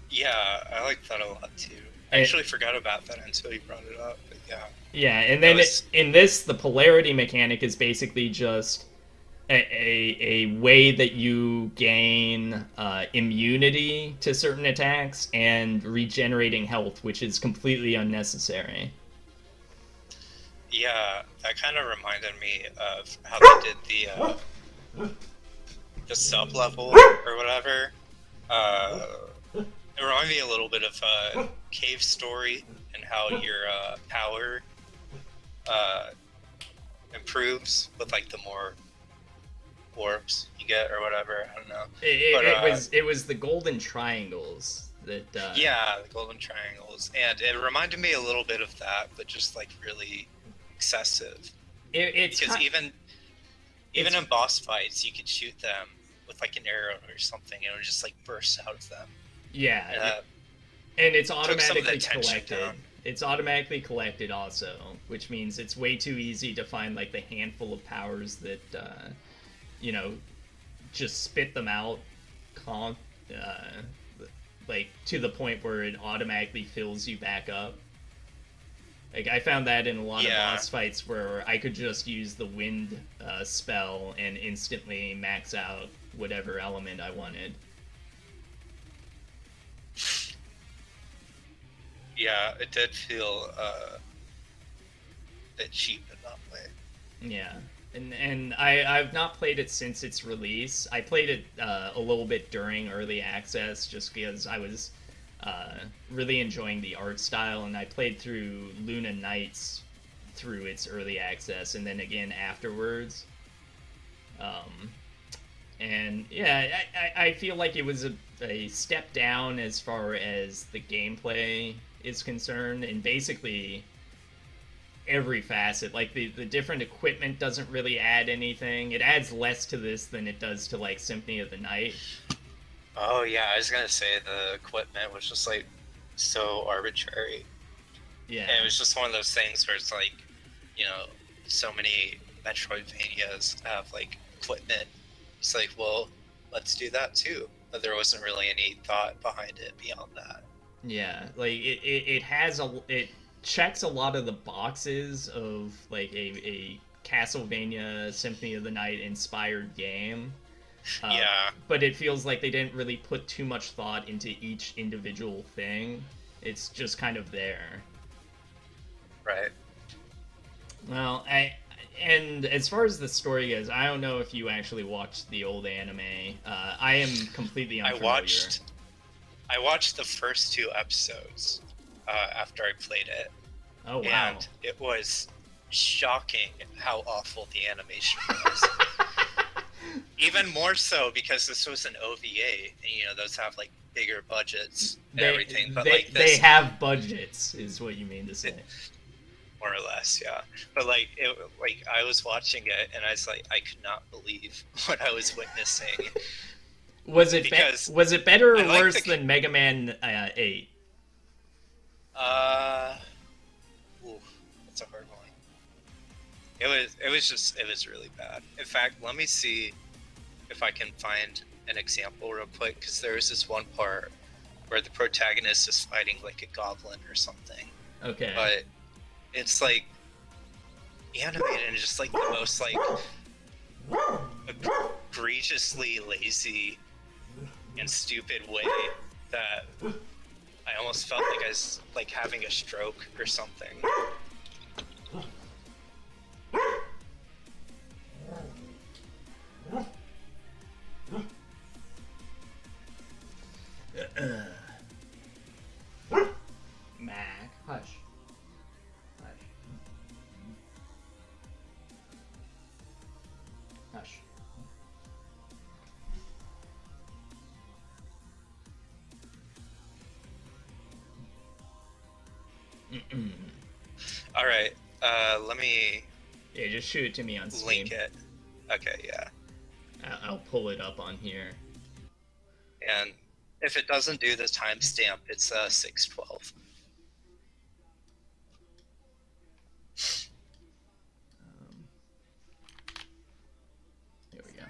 Yeah, I like that a lot too. I actually forgot about that until you brought it up, but yeah. Yeah, and then in this, the polarity mechanic is basically just a way that you gain immunity to certain attacks and regenerating health, which is completely unnecessary. Yeah, that kind of reminded me of how they did the sub level or whatever. It reminded me a little bit of cave story and how your power improves with like the more orbs you get or whatever. I don't know. It was the golden triangles that. Yeah, the golden triangles, and it reminded me a little bit of that, but just like really excessive. It's Because kind, even it's in boss fights, you could shoot them with like an arrow or something, and it would just like burst out of them. yeah, And and it's took some of the automatically tension collected. down. It's automatically collected also, which means it's way too easy to find like the handful of powers that you know just spit them out, like to the point where it automatically fills you back up. Like I found that in a lot of boss fights where I could just use the wind spell and instantly max out whatever element I wanted. Yeah, it did feel a bit cheap in that way. Yeah, and I've not played it since its release. I played it a little bit during early access just because I was really enjoying the art style, and I played through Luna Nights through its early access, and then again afterwards. And yeah, I feel like it was a step down as far as the gameplay is concerned, and basically every facet. Like the different equipment doesn't really add anything. It adds less to this than it does to like Symphony of the Night. Oh yeah, I was gonna say the equipment was just like so arbitrary. Yeah. And it was just one of those things where it's like, you know, so many Metroidvanias have like equipment. It's like, well, let's do that too. But there wasn't really any thought behind it beyond that. Yeah, like it checks a lot of the boxes of like a Castlevania Symphony of the Night inspired game. Yeah. But it feels like they didn't really put too much thought into each individual thing. It's just kind of there. Right. Well, and as far as the story goes, I don't know if you actually watched the old anime. I am completely unfamiliar. I watched the first 2 episodes after I played it. Oh wow! And it was shocking how awful the animation was. Even more so because this was an OVA, and you know those have like bigger budgets and everything. But like this, they have budgets, is what you mean to say. More or less, yeah. But like I was watching it and I was like, I could not believe what I was witnessing. Was it better or worse than Mega Man 8? Ooh, that's a hard one. It was really bad. In fact, let me see if I can find an example real quick, because there was this one part where the protagonist is fighting like a goblin or something. Okay. But it's like animated in just like the most like egregiously lazy and stupid way that I almost felt like I was like having a stroke or something. Mac, hush. Hush. All right, let me. Yeah, just shoot it to me on Steam. Link it. Okay, yeah. I'll pull it up on here. And if it doesn't do the timestamp, it's 6:12. Here we go.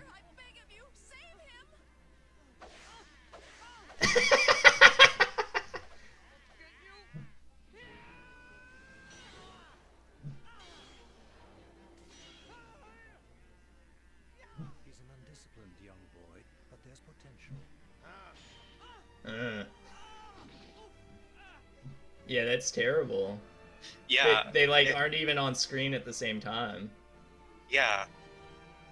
He's an undisciplined young boy, but there's potential. Yeah, that's terrible. Yeah. They like aren't even on screen at the same time. Yeah.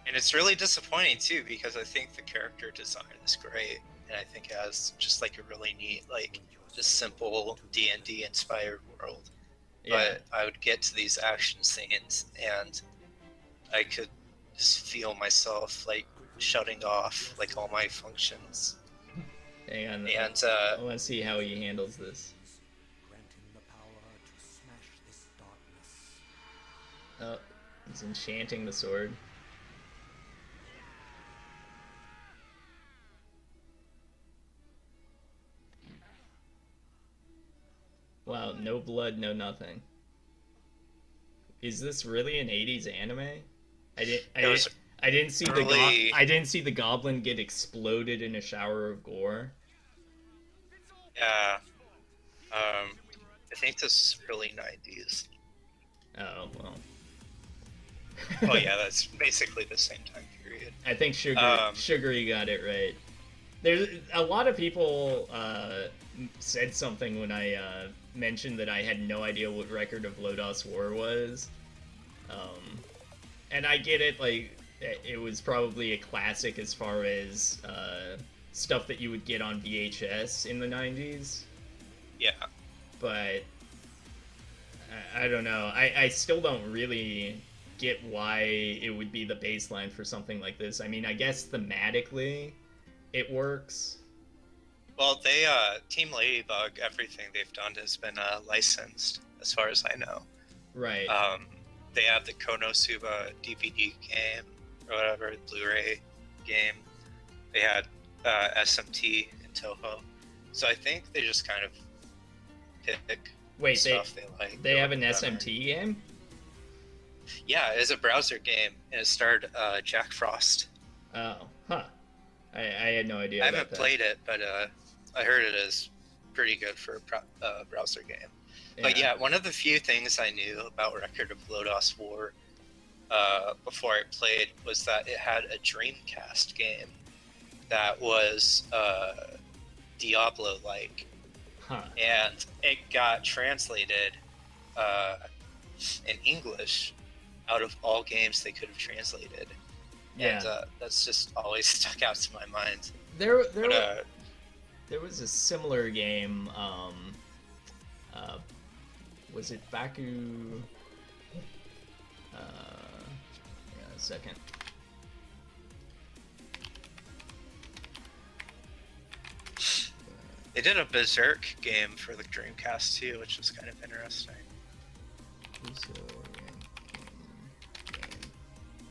And it's really disappointing too, because I think the character design is great, and I think it has just like a really neat like just simple D&D inspired world. Yeah. But I would get to these action scenes and I could just feel myself like shutting off like all my functions. Hang on. And I want to see how he handles this. Grant him the power to smash this darkness. Oh, he's enchanting the sword. Wow, no blood, no nothing. Is this really an 80s anime? It was I didn't see early- I didn't see the goblin get exploded in a shower of gore. yeah. I think this is early 90s. Oh, well. Oh yeah, that's basically the same time period. I think Um, Sugary got it right. There's a lot of people said something when I mentioned that I had no idea what Record of Lodoss War was, and I get it. Like it was probably a classic as far as stuff that you would get on VHS in the '90s, Yeah. but I don't know. I still don't really get why it would be the baseline for something like this. I mean, I guess thematically it works. Well, they Team Ladybug, everything they've done has been licensed, as far as I know. Right. They have the Konosuba DVD game or whatever, Blu-ray game. They had SMT and Toho. So I think they just kind of pick Wait, stuff they like. they or have an whatever. SMT game? Yeah, it's a browser game, and it starred Jack Frost. Oh, huh. I had no idea I about haven't that. played it, but I heard it is pretty good for a browser game. But yeah, one of the few things I knew about Record of Lodoss War before I played was that it had a Dreamcast game that was Diablo-like, Huh. and it got translated in English out of all games they could have translated. Yeah. And that's just always stuck out to my mind. There But, there was a similar game, was it Baku? Yeah, a second. they did a Berserk game for the Dreamcast too, which was kind of interesting. Buso Renkin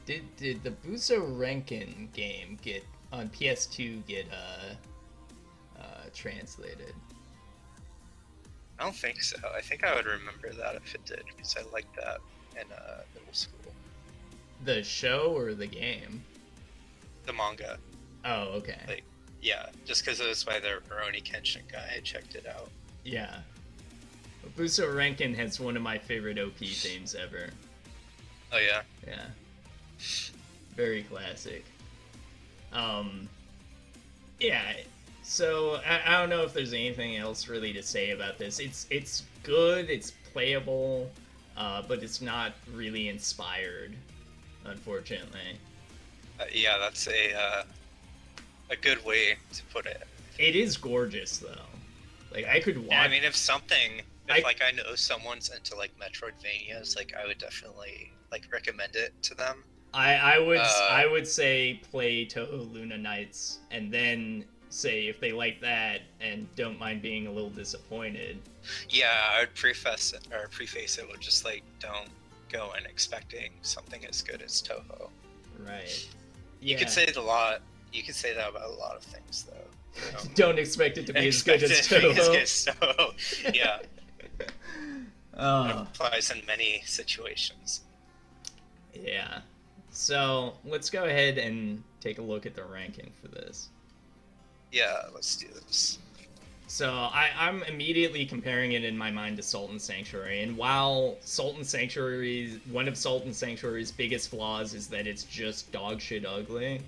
game. Did the Buso Renkin game get on PS2 get translated? I don't think so. I think I would remember that if it did, because I liked that in middle school. The show or the game? The manga. Oh, okay. Like, yeah, just because it was by the Rurouni Kenshin guy, I checked it out. Yeah. Buso Renkin has one of my favorite OP themes ever. Oh yeah. Yeah. Very classic. Yeah, so I don't know if there's anything else really to say about this. It's good, it's playable, but it's not really inspired, unfortunately. Yeah, that's a good way to put it. It is gorgeous though. Like I could watch. Yeah, I mean, if I know someone's into like Metroidvanias, like I would definitely like recommend it to them. I would say play Toho Luna Nights, and then say if they like that and don't mind being a little disappointed. Yeah, I would preface it with just like don't go in expecting something as good as Toho. Right. You could say it a lot. You could say that about a lot of things, though. You know? Don't expect it to be as good as Expect it to be as Toho. good as Toho. Yeah, it Oh, applies in many situations. yeah. So let's go ahead and take a look at the ranking for this. Yeah, let's do this. So I'm immediately comparing it in my mind to Sultan Sanctuary, and while one of Sultan Sanctuary's biggest flaws is that it's just dog shit ugly,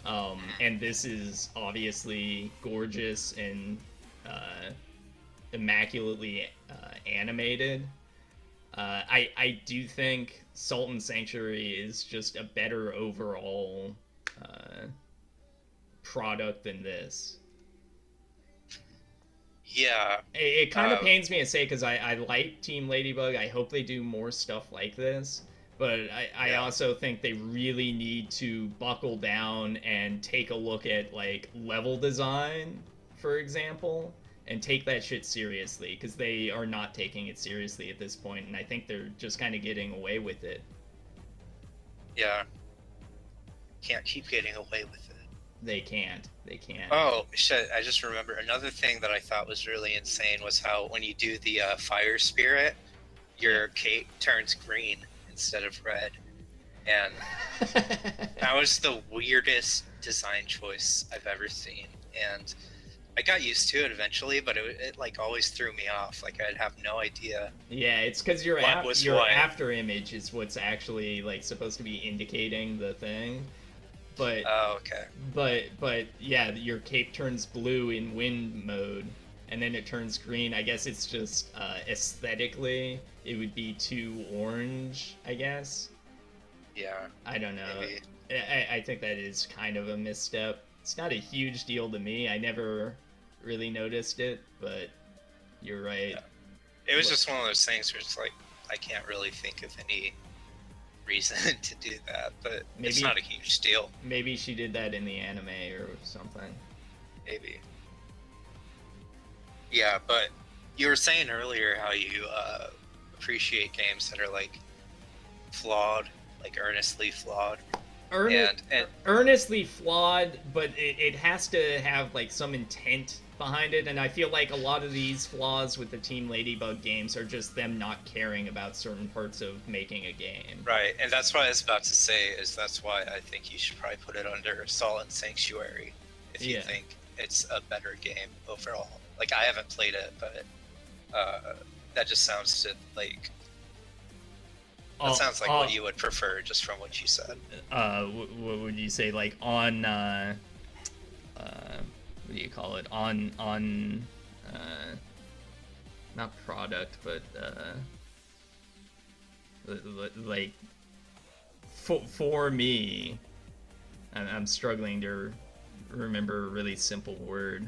and this is obviously gorgeous and immaculately animated. I do think Sultan Sanctuary is just a better overall product than this. Yeah. It kind of Um, pains me to say because I like Team Ladybug. I hope they do more stuff like this. But I yeah. also think they really need to buckle down and take a look at like level design, for example, and take that shit seriously because they are not taking it seriously at this point, and I think they're just kind of getting away with it. Yeah. Can't keep getting away with it. They can't. They can't. Oh shit! I just remember another thing that I thought was really insane was how when you do the fire spirit, your cape turns green instead of red, and that was the weirdest design choice I've ever seen. And I got used to it eventually, but it like always threw me off. Like I'd have no idea Yeah, it's because your what was your what. after image is what's actually like supposed to be indicating the thing, but Oh, okay. but yeah, your cape turns blue in wind mode, and then it turns green. I guess it's just aesthetically it would be too orange. I guess Yeah, I don't know. maybe. I think that is kind of a misstep. It's not a huge deal to me. I never really noticed it, but you're right. It was just one of those things where it's like I can't really think of any reason to do that, but it's Maybe- not a huge deal. Maybe she did that in the anime or something. Maybe. Yeah, but you were saying earlier how you appreciate games that are like flawed, like earnestly flawed, and Earnestly flawed, but it has to have like some intent behind it, and I feel like a lot of these flaws with the Team Ladybug games are just them not caring about certain parts of making a game. right, and that's what I was about to say. Is that's why I think you should probably put it under Salt and Sanctuary if you Yeah. think it's a better game overall. Like I haven't played it, but that just sounds to like that sounds like what you would prefer just from what you said. What would you say, like on what do you call it, on not product, but like for me, I'm struggling to remember a really simple word.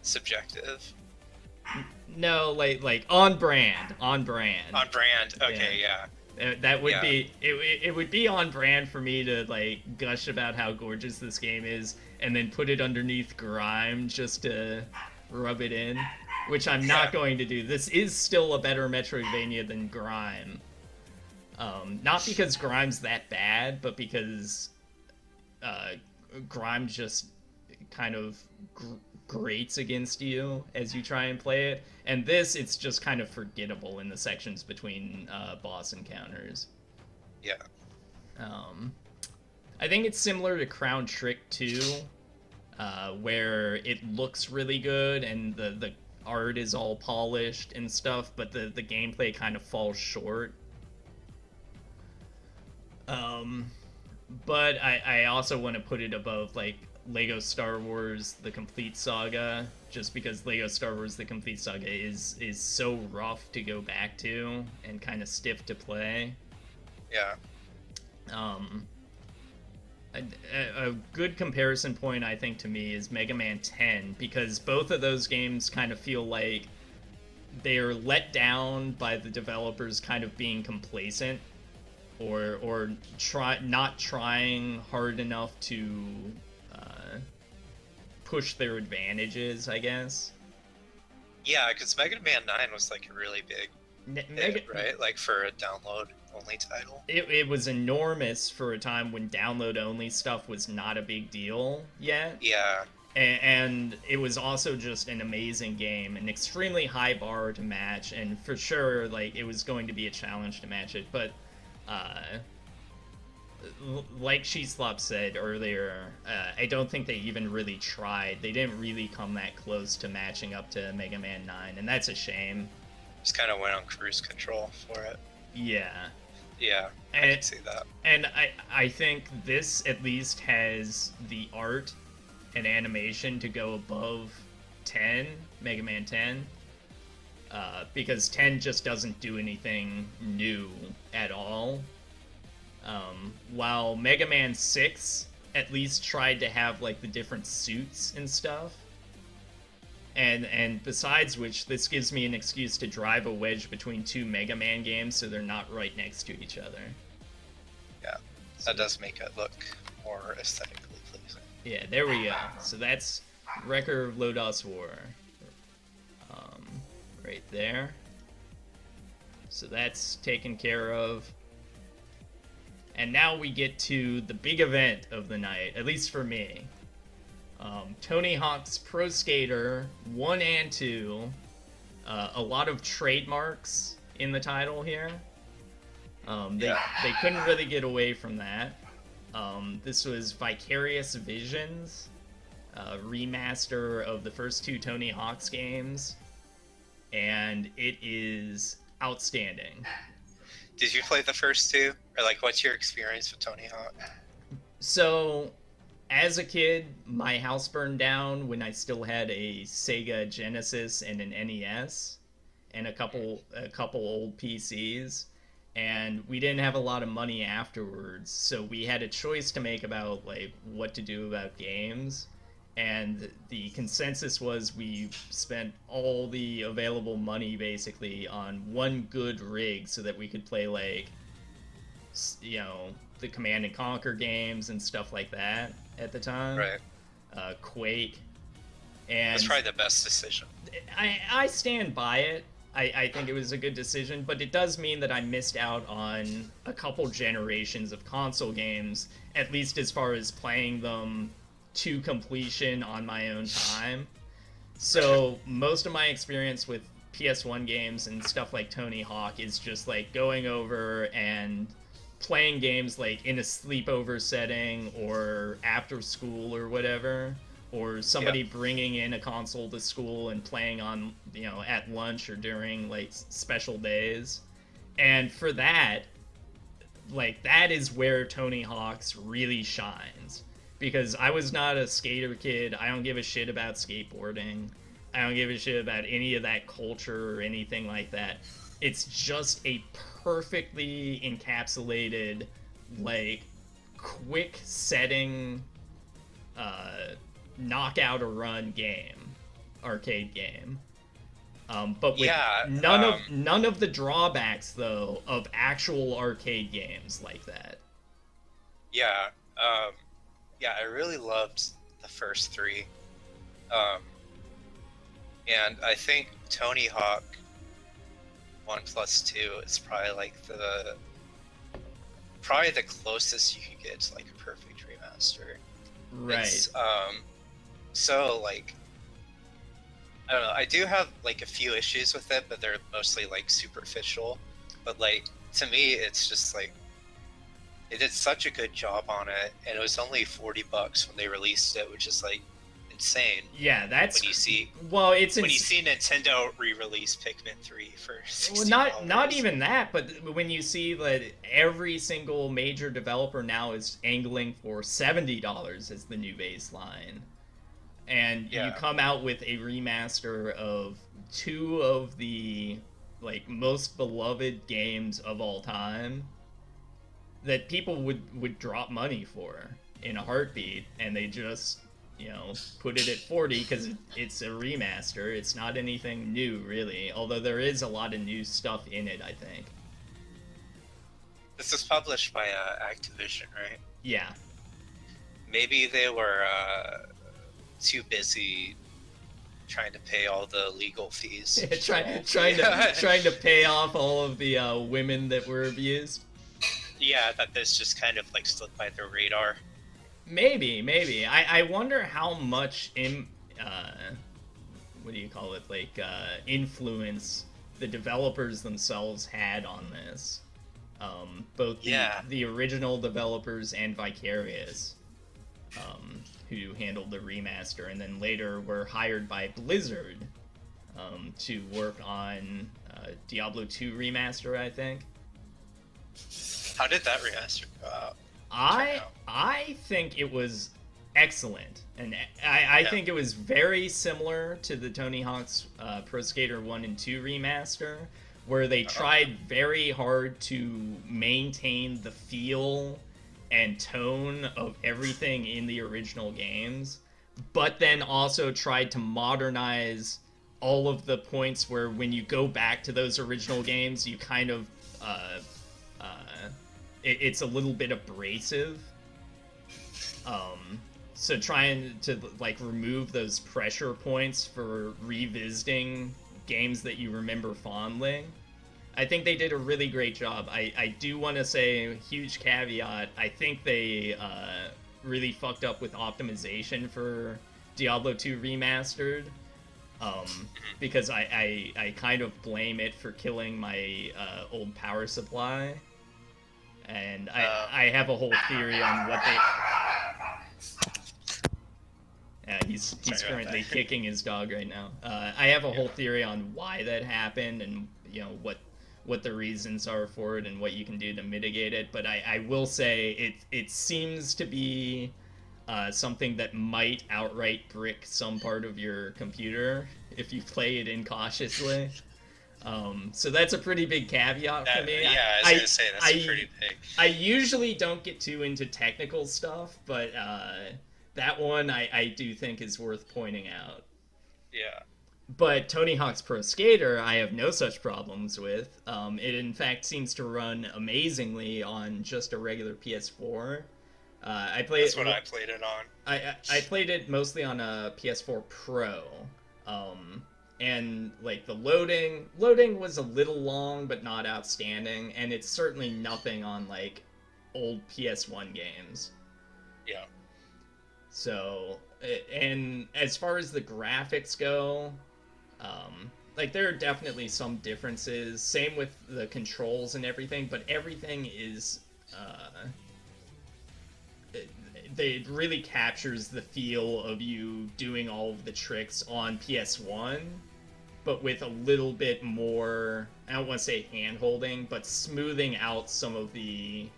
Subjective. No, like on brand. On brand. Okay, yeah. That would Yeah. be it would be on brand for me to like gush about how gorgeous this game is and then put it underneath Grime just to rub it in, which I'm not Yeah. going to do. This is still a better Metroidvania than Grime. Not because Grime's that bad, but because Grime just kind of grates against you as you try and play it, and this it's just kind of forgettable in the sections between boss encounters. Yeah. I think it's similar to Crown Trick 2, where it looks really good and the art is all polished and stuff, but the gameplay kind of falls short. But I also want to put it above like Lego Star Wars The Complete Saga, just because Lego Star Wars The Complete Saga is so rough to go back to and kind of stiff to play. Yeah. A good comparison point, I think, to me is Mega Man 10, because both of those games kind of feel like they're let down by the developers kind of being complacent or not trying hard enough to push their advantages, I guess. Yeah, because Mega Man 9 was like a really big hit, right? Like for a download only title. It was enormous for a time when download only stuff was not a big deal yet. Yeah. And it was also just an amazing game, an extremely high bar to match, and for sure, like, it was going to be a challenge to match it, but like Sheeslop said earlier, I don't think they even really tried. They didn't really come that close to matching up to Mega Man 9, and that's a shame. Just kind of went on cruise control for it. Yeah. Yeah, I And- can see that. And I think this at least has the art and animation to go above 10, Mega Man 10, because 10 just doesn't do anything new at all. While Mega Man 6 at least tried to have like the different suits and stuff. And besides which, this gives me an excuse to drive a wedge between two Mega Man games so they're not right next to each other. Yeah, that does make it look more aesthetically pleasing. Yeah, there we go. So that's Wrecker of Lodos War. Right there. So that's taken care of. And now we get to the big event of the night, at least for me. Tony Hawk's Pro Skater 1 and 2. A lot of trademarks in the title here. They couldn't really get away from that. This was Vicarious Visions, remaster of the first two Tony Hawk's games, and it is outstanding. Did you play the first two? Or, like, what's your experience with Tony Hawk? So, as a kid, my house burned down when I still had a Sega Genesis and an NES, and a couple old PCs, and we didn't have a lot of money afterwards, so we had a choice to make about, like, what to do about games. And the consensus was we spent all the available money basically on one good rig so that we could play, like, you know, the Command and Conquer games and stuff like that at the time. Right. Quake. And That's probably the best decision. I stand by it. I think it was a good decision, but it does mean that I missed out on a couple generations of console games, at least as far as playing them to completion on my own time. So most of my experience with PS1 games and stuff like Tony Hawk is just like going over and playing games like in a sleepover setting or after school or whatever, or somebody bringing in a console to school and playing on, you know, at lunch or during like special days. And for that, like, that is where Tony Hawk's really shines. Because I was not a skater kid. I don't give a shit about skateboarding. I don't give a shit about any of that culture or anything like that. It's just a perfectly encapsulated, like, quick setting, knockout or run game, arcade game. But with none of the drawbacks, though, of actual arcade games like that. Yeah, I really loved the first three. And I think Tony Hawk 1+2 is probably like the closest you could get to like a perfect remaster. Right. It's, so like, I don't know, I do have like a few issues with it, but they're mostly like superficial. But like, to me, it's just like, they did such a good job on it, and it was only $40 when they released it, which is like insane. Yeah, that's when you see it's when you see Nintendo re-release Pikmin 3 for $60. not even that, but when you see that every single major developer now is angling for $70 as the new baseline, and you come out with a remaster of two of the like most beloved games of all time that people would drop money for in a heartbeat, and they just, you know, put it at 40 because it's a remaster. It's not anything new, really, although there is a lot of new stuff in it, I think. This is published by Activision, right? Yeah. Maybe they were too busy trying to pay all the legal fees. trying to pay off all of the women that were abused. Yeah, that this just kind of like slipped by their radar. Maybe. I wonder how much what do you call it? Like, influence the developers themselves had on this. Both the original developers and Vicarious, who handled the remaster, and then later were hired by Blizzard to work on Diablo 2 remaster, I think. How did that remaster go out? I think it was excellent, and I think it was very similar to the Tony Hawk's Pro Skater 1 and 2 remaster, where they tried very hard to maintain the feel and tone of everything in the original games, but then also tried to modernize all of the points where when you go back to those original games, you kind of it's a little bit abrasive. So trying to like remove those pressure points for revisiting games that you remember fondly. I think they did a really great job. I do want to say, huge caveat, I think they really fucked up with optimization for Diablo 2 Remastered. Because I kind of blame it for killing my old power supply. And I have a whole theory on what they... he's currently kicking his dog right now. I have a whole theory on why that happened and, you know, what the reasons are for it and what you can do to mitigate it. But I will say it seems to be something that might outright brick some part of your computer if you play it incautiously. So that's a pretty big caveat for me. Yeah, I was gonna say that's pretty big. I usually don't get too into technical stuff, but that one I do think is worth pointing out. Yeah. But Tony Hawk's Pro Skater, I have no such problems with. It in fact seems to run amazingly on just a regular PS4. I played. That's what I played it on. I played it mostly on a PS4 Pro, and like the loading was a little long, but not outstanding, and it's certainly nothing on like old PS1 games. Yeah. So, and as far as the graphics go, like there are definitely some differences. Same with the controls and everything, but everything is it really captures the feel of you doing all of the tricks on PS1, but with a little bit more, I don't want to say hand-holding, but smoothing out some of the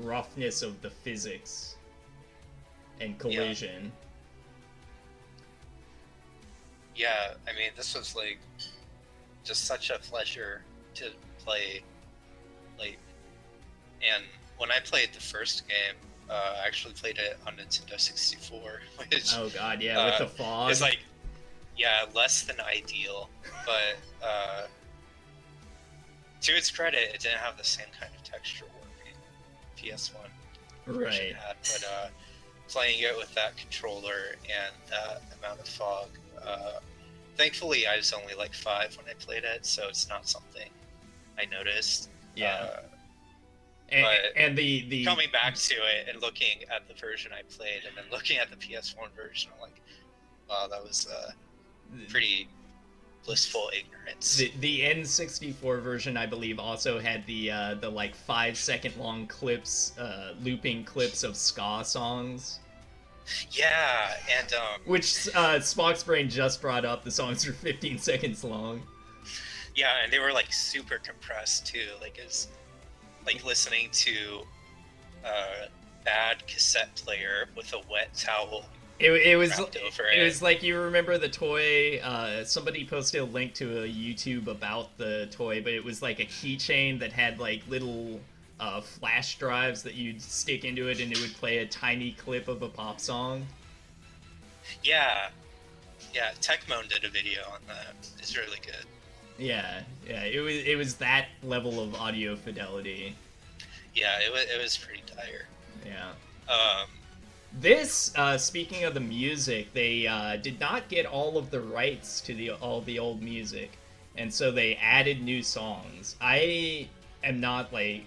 roughness of the physics and collision. Yeah, I mean, this was like just such a pleasure to play. Like, and when I played the first game, I actually played it on Nintendo 64, which oh god, yeah, with the fog. It's like, yeah, less than ideal, but to its credit, it didn't have the same kind of texture warping PS1 version had. But playing it with that controller and that amount of fog, thankfully I was only like 5 when I played it, so it's not something I noticed. Yeah. And the coming back to it and looking at the version I played and then looking at the PS1 version, I'm like, wow, that was pretty blissful ignorance. The N64 version, I believe, also had the like 5-second long clips, looping clips of ska songs. Yeah, and which Spock's Brain just brought up. The songs are 15 seconds long. Yeah, and they were like super compressed too. Like it's like listening to a bad cassette player with a wet towel. It was like, you remember the toy, somebody posted a link to a YouTube about the toy, but it was like a keychain that had like little flash drives that you'd stick into it and it would play a tiny clip of a pop song. Yeah, Tecmo did a video on that. It's really good. Yeah, it was that level of audio fidelity. Yeah, it was pretty dire. Yeah. This, speaking of the music, they did not get all of the rights to all the old music, and so they added new songs. I am not like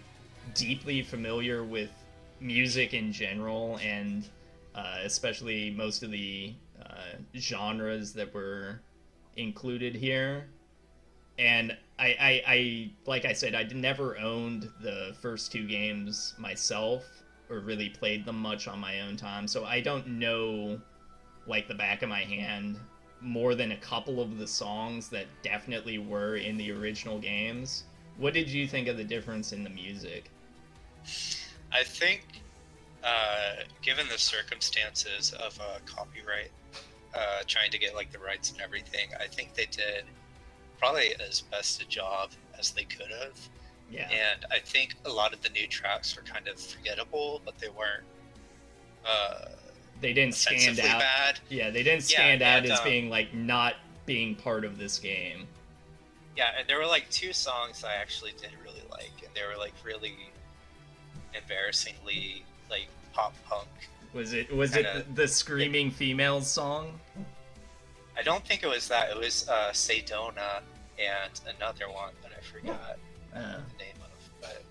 deeply familiar with music in general, and especially most of the genres that were included here. And I like I said, I never owned the first 2 games myself, or really played them much on my own time, so I don't know, like, the back of my hand more than a couple of the songs that definitely were in the original games. What did you think of the difference in the music? I think, given the circumstances of copyright, trying to get like the rights and everything, I think they did probably as best a job as they could have. Yeah. And I think a lot of the new tracks were kind of forgettable, but they weren't they didn't stand offensively out. bad. Yeah, they didn't Yeah, stand out and, as being like not being part of this game. Yeah, and there were like 2 songs I actually did really like, and they were like really embarrassingly like pop punk. Was it Kinda- the screaming females song? I don't think it was that. It was Sedona and another one that I forgot the name of. But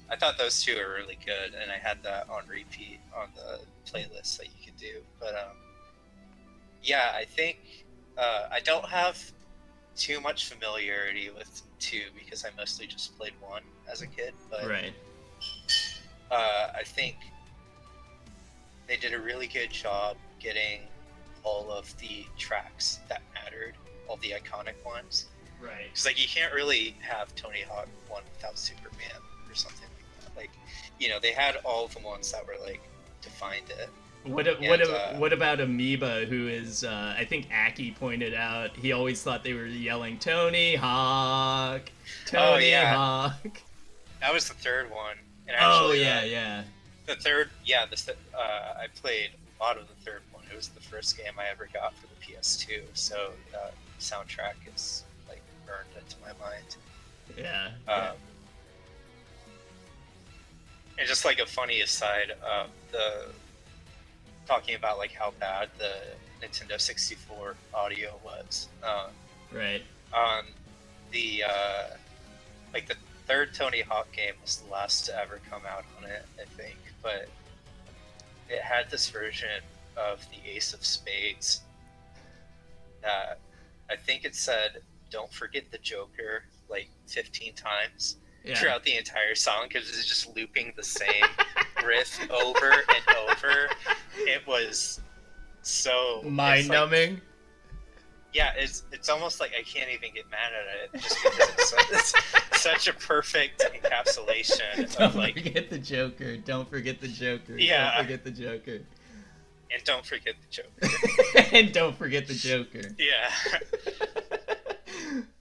I thought those 2 are really good, and I had that on repeat on the playlist that you could do. But yeah, I think I don't have too much familiarity with 2 because I mostly just played 1 as a kid. But Right. I think they did a really good job getting all of the tracks that mattered, all the iconic ones. Right. Because like you can't really have Tony Hawk 1 without Superman or something like that. Like, you know, they had all the ones that were like defined it. What about Amoeba, who is I think Aki pointed out he always thought they were yelling Tony Hawk, Tony yeah. Hawk. That was the 3rd one. And Oh actually, yeah. the 3rd, yeah, I played a lot of the 3rd one. It was the first game I ever got for the PS2, so the soundtrack is like burned into my mind. Yeah. And just like a funny aside, talking about like how bad the Nintendo 64 audio was. Right. The like the 3rd Tony Hawk game was the last to ever come out on it, I think, but it had this version of the Ace of Spades that I think it said "Don't forget the Joker" like 15 times throughout the entire song because it's just looping the same riff over and over. It was so mind-numbing. Like, yeah, it's almost like I can't even get mad at it just because it's such a perfect encapsulation Don't of like. forget the Joker. Don't forget the Joker. Yeah. Don't forget the Joker. And don't forget the Joker. And don't forget the Joker. Yeah.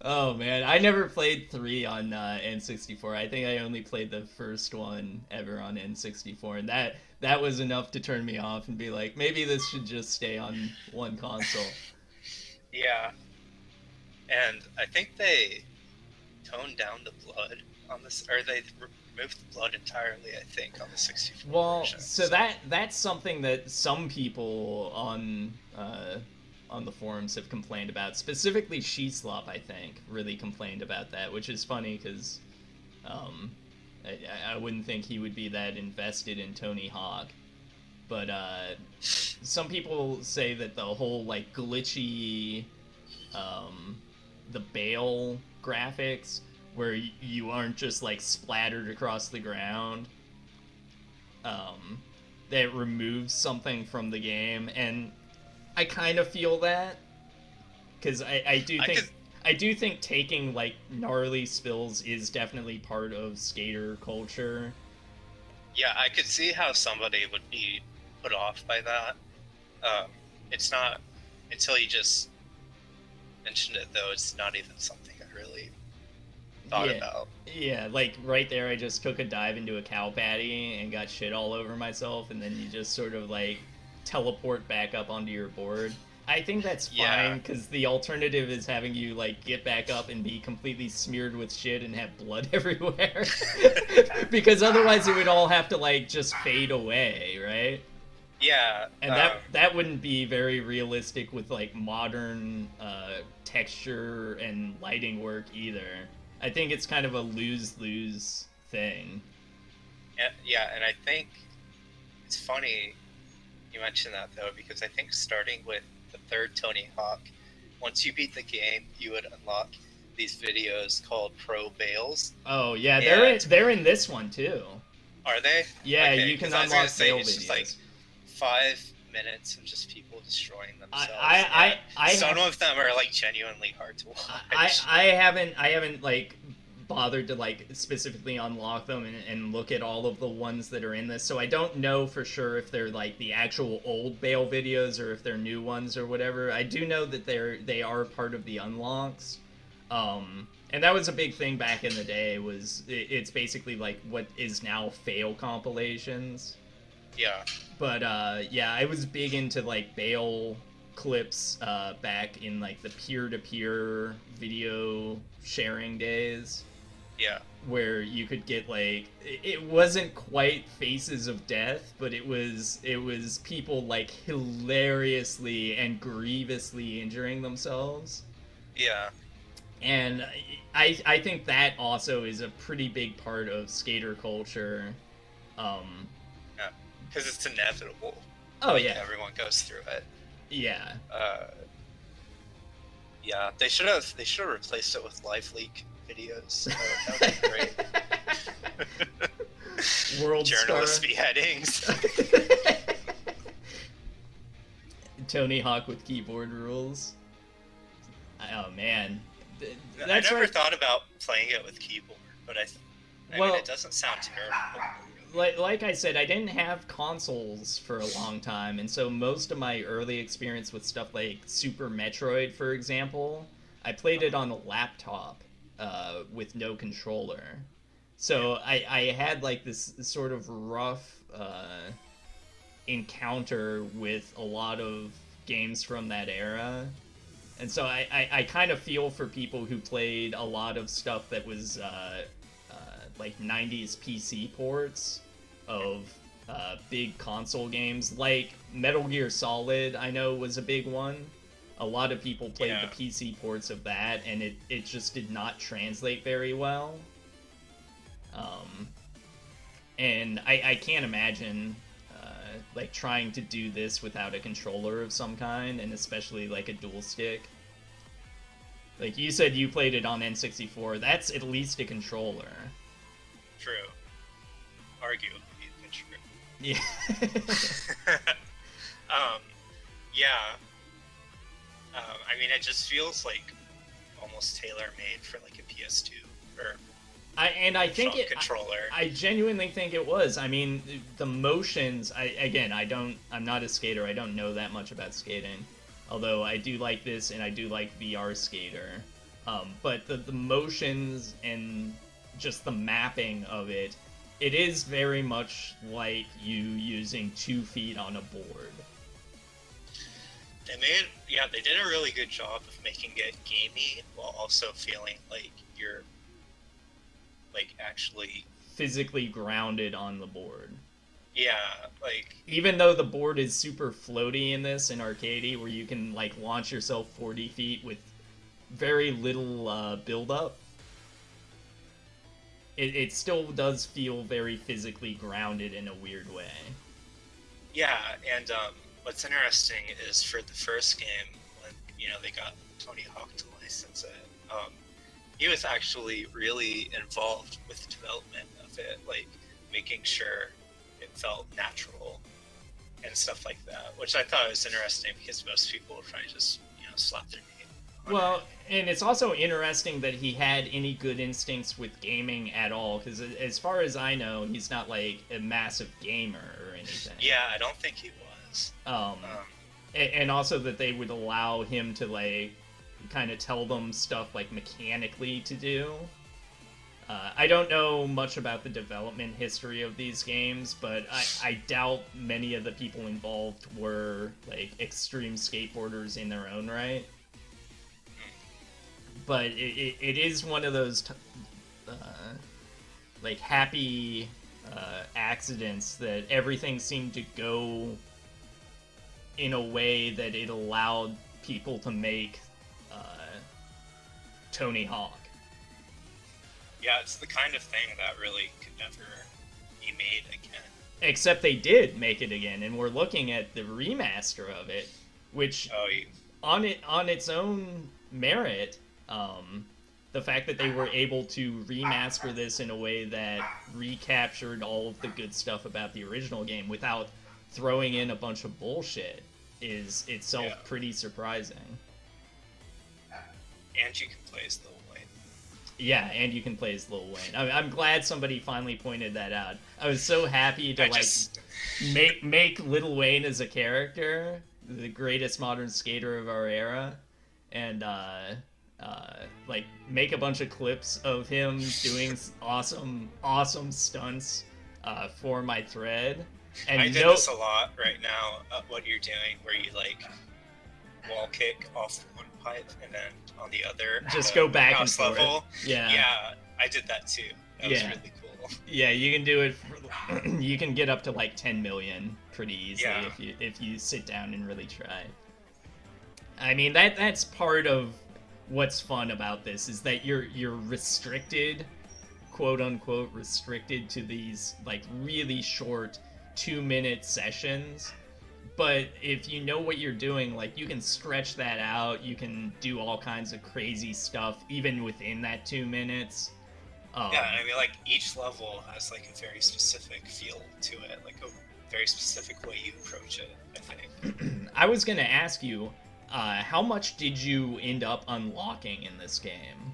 Oh man, I never played 3 on N64. I think I only played the first one ever on N64, and that was enough to turn me off and be like, maybe this should just stay on one console. Yeah. And I think they toned down the blood on this, or they removed the blood entirely, I think, on the 64 Well, version. so that's something that some people on the forums have complained about. Specifically, Sheeslop, I think, really complained about that, which is funny because I wouldn't think he would be that invested in Tony Hawk. But some people say that the whole like glitchy, the Bale graphics, where you aren't just like splattered across the ground, that removes something from the game, and I kind of feel that because I do think taking like gnarly spills is definitely part of skater culture. Yeah, I could see how somebody would be put off by that. It's not until you just mentioned it, though. It's not even something I really thought about. Yeah, like right there, I just took a dive into a cow patty and got shit all over myself, and then you just sort of like teleport back up onto your board. I think that's fine because the alternative is having you like get back up and be completely smeared with shit and have blood everywhere. Because otherwise it would all have to like just fade away, right? Yeah, and that wouldn't be very realistic with like modern texture and lighting work either. I think it's kind of a lose-lose thing. Yeah, and I think it's funny you mentioned that though, because I think starting with the 3rd Tony Hawk, once you beat the game, you would unlock these videos called Pro Bales. Oh yeah, they're in this one too. Are they? Yeah, okay, you can unlock Bale videos. It's just like 5 minutes of just people destroying themselves. Some of them are like genuinely hard to watch. I haven't like bothered to like specifically unlock them and look at all of the ones that are in this, so I don't know for sure if they're like the actual old Bale videos or if they're new ones or whatever. I do know that they are part of the unlocks, and that was a big thing back in the day. It's basically like what is now fail compilations. Yeah. But yeah, I was big into like bail clips back in like the peer-to-peer video sharing days, Yeah. where you could get like it wasn't quite faces of death, but it was people like hilariously and grievously injuring themselves. Yeah. And I think that also is a pretty big part of skater culture. um Yeah. Because it's inevitable. oh Like, yeah, everyone goes through it. yeah. Yeah. They should have replaced it with live leak videos. That would be great. World Journalist star beheadings. Tony Hawk with keyboard rules. Oh man, I that's never right. thought about playing it with keyboard, but I Well- mean, it doesn't sound terrible. Like I said, I didn't have consoles for a long time, and so most of my early experience with stuff like Super Metroid, for example, I played it on a laptop with no controller. So I had like this sort of rough encounter with a lot of games from that era. And so I kind of feel for people who played a lot of stuff that was like 90s PC ports of big console games, like Metal Gear Solid, I know was a big one. A lot of people played Yeah. the PC ports of that, and it just did not translate very well. And I can't imagine like trying to do this without a controller of some kind, and especially like a dual stick. Like you said, you played it on N64. That's at least a controller. True. Arguably, but true. Yeah. Yeah. I mean, it just feels like almost tailor-made for like a PS2 or I think Shop it. controller. I genuinely think it was. I mean, the motions. I'm not a skater. I don't know that much about skating. Although I do like this, and I do like VR Skater. But the motions and just the mapping of it, it is very much like you using 2 feet on a board. They did a really good job of making it gamey while also feeling like you're like actually, Physically grounded on the board. yeah, like, Even though the board is super floaty in this in arcadey, where you can like launch yourself 40 feet with very little build up, it still does feel very physically grounded in a weird way. yeah. And what's interesting is for the first game, when they got Tony Hawk to license it, he was actually really involved with the development of it, like making sure it felt natural and stuff like that, which I thought was interesting because most people would probably just slap their name on Well, it. and it's also interesting that he had any good instincts with gaming at all, because as far as I know, he's not like a massive gamer or anything. Yeah, I don't think he was. And also that they would allow him to like kind of tell them stuff like mechanically to do. I don't know much about the development history of these games, but I doubt many of the people involved were like extreme skateboarders in their own right. But it is one of those like happy accidents that everything seemed to go in a way that it allowed people to make Tony Hawk. Yeah, it's the kind of thing that really could never be made again. Except they did make it again, and we're looking at the remaster of it, which Oh, on its own merit, the fact that they were able to remaster this in a way that recaptured all of the good stuff about the original game without throwing in a bunch of bullshit is itself Yeah. pretty surprising. and you can play as Lil Wayne. Yeah, and you can play as Lil Wayne. I'm glad somebody finally pointed that out. I was so happy to make Lil Wayne as a character, the greatest modern skater of our era, and like make a bunch of clips of him doing awesome stunts for my thread. And I did this a lot right now. What you're doing, where you like wall kick off one pipe and then on the other, just go back and house forth. level. Yeah. Yeah, I did that too. That was Yeah. really cool. Yeah, you can do it. You can get up to like 10 million pretty easily Yeah. if you sit down and really try. I mean that's part of what's fun about this is that you're restricted, quote unquote restricted to these like really short 2-minute sessions. But if you know what you're doing, like you can stretch that out, you can do all kinds of crazy stuff even within that 2 minutes. Yeah, I mean, like each level has like a very specific feel to it, like a very specific way you approach it. I think. I was gonna ask you, how much did you end up unlocking in this game?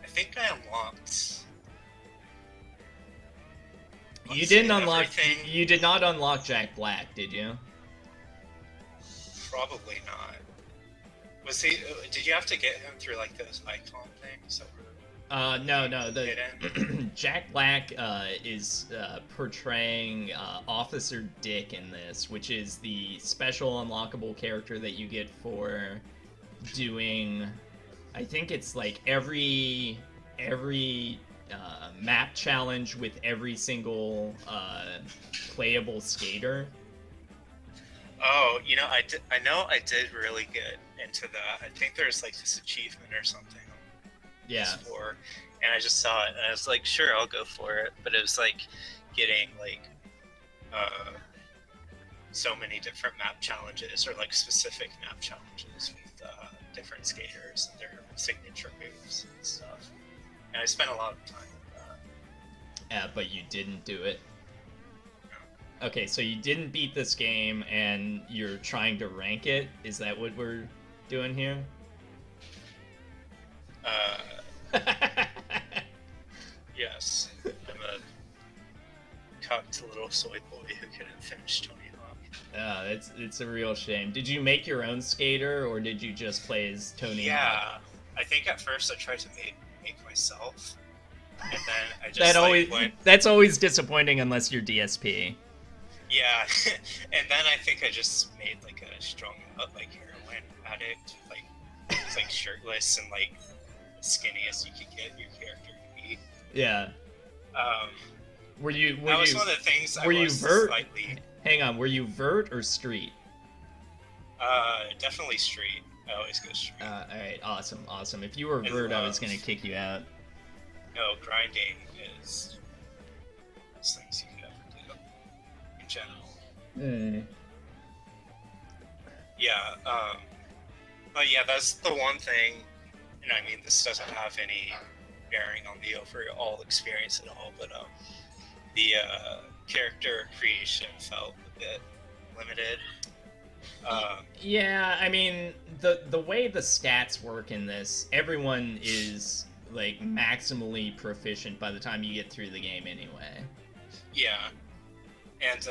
I think I unlocked. You let's didn't see, unlock. everything. You did not unlock Jack Black, did you? Probably not. Was he? Did you have to get him through like those icon things? No. The Hidden? Jack Black is portraying Officer Dick in this, which is the special unlockable character that you get for doing. I think it's like every map challenge with every single playable skater. Oh, you know, I know I did really get into that. I think there's like this achievement or something. Yeah. For, and I just saw it, and I was like, sure, I'll go for it. But it was like getting like so many different map challenges or like specific map challenges with different skaters and their signature moves and stuff. And I spent a lot of time with that. But you didn't do it. Okay, so you didn't beat this game, and you're trying to rank it. Is that what we're doing here? Yes, I'm a cocked little soy boy who couldn't finish Tony Hawk. It's a real shame. Did you make your own skater, or did you just play as Tony Hawk? Yeah, I think at first I tried to make myself, and then I just That's always disappointing unless you're DSP. Yeah, and then I think I just made like a strung out like heroin addict, it's like shirtless and like as skinny as you could get your character to be. Yeah. Were you that was one of the things I were was you vert? slightly. Hang on, were you vert or street? Definitely street. I always go street. All right, awesome. If you were I vert, I was love- gonna kick you out. No, grinding is the best things you could ever do in general. Yeah, but yeah, that's the one thing, and I mean, this doesn't have any bearing on the overall experience at all, but the character creation felt a bit limited. Yeah, I mean, the way the stats work in this, everyone is like maximally proficient by the time you get through the game anyway. Yeah, and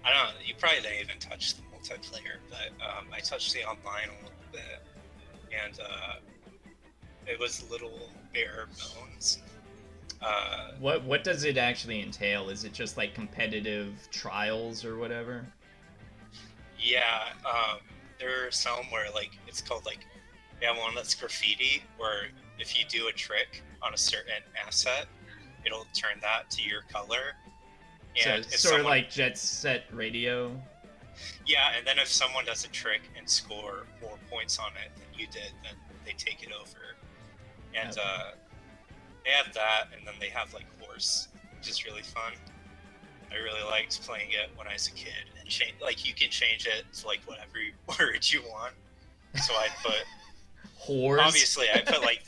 I don't know, you probably didn't even touch the multiplayer, but I touched the online a little bit, and it was a little bare bones. What does it actually entail? Is it just like competitive trials or whatever? Yeah, there are some where like it's called like they have one that's graffiti, where if you do a trick on a certain asset, it'll turn that to your color. And So if sort of someone- like Jet Set Radio. yeah, and then if someone does a trick and score more points on it than you did, then they take it over. And Okay. they have that, and then they have like horse, which is really fun. I really liked playing it when I was a kid, and like you can change it to like whatever word you want. So I put Horse. obviously I put like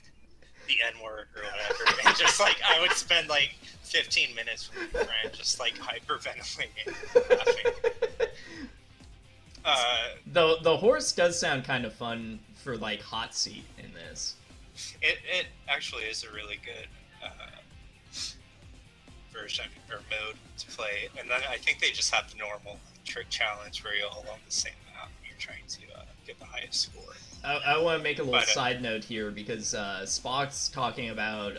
the N word or whatever, and just like I would spend like 15 minutes with my friend just like hyperventilating, laughing. The horse does sound kind of fun for like hot seat in this. It actually is a really good version or mode to play, and then I think they just have the normal trick challenge where you're all on the same map and you're trying to get the highest score. I want to make a little But, side note here because Spock's talking about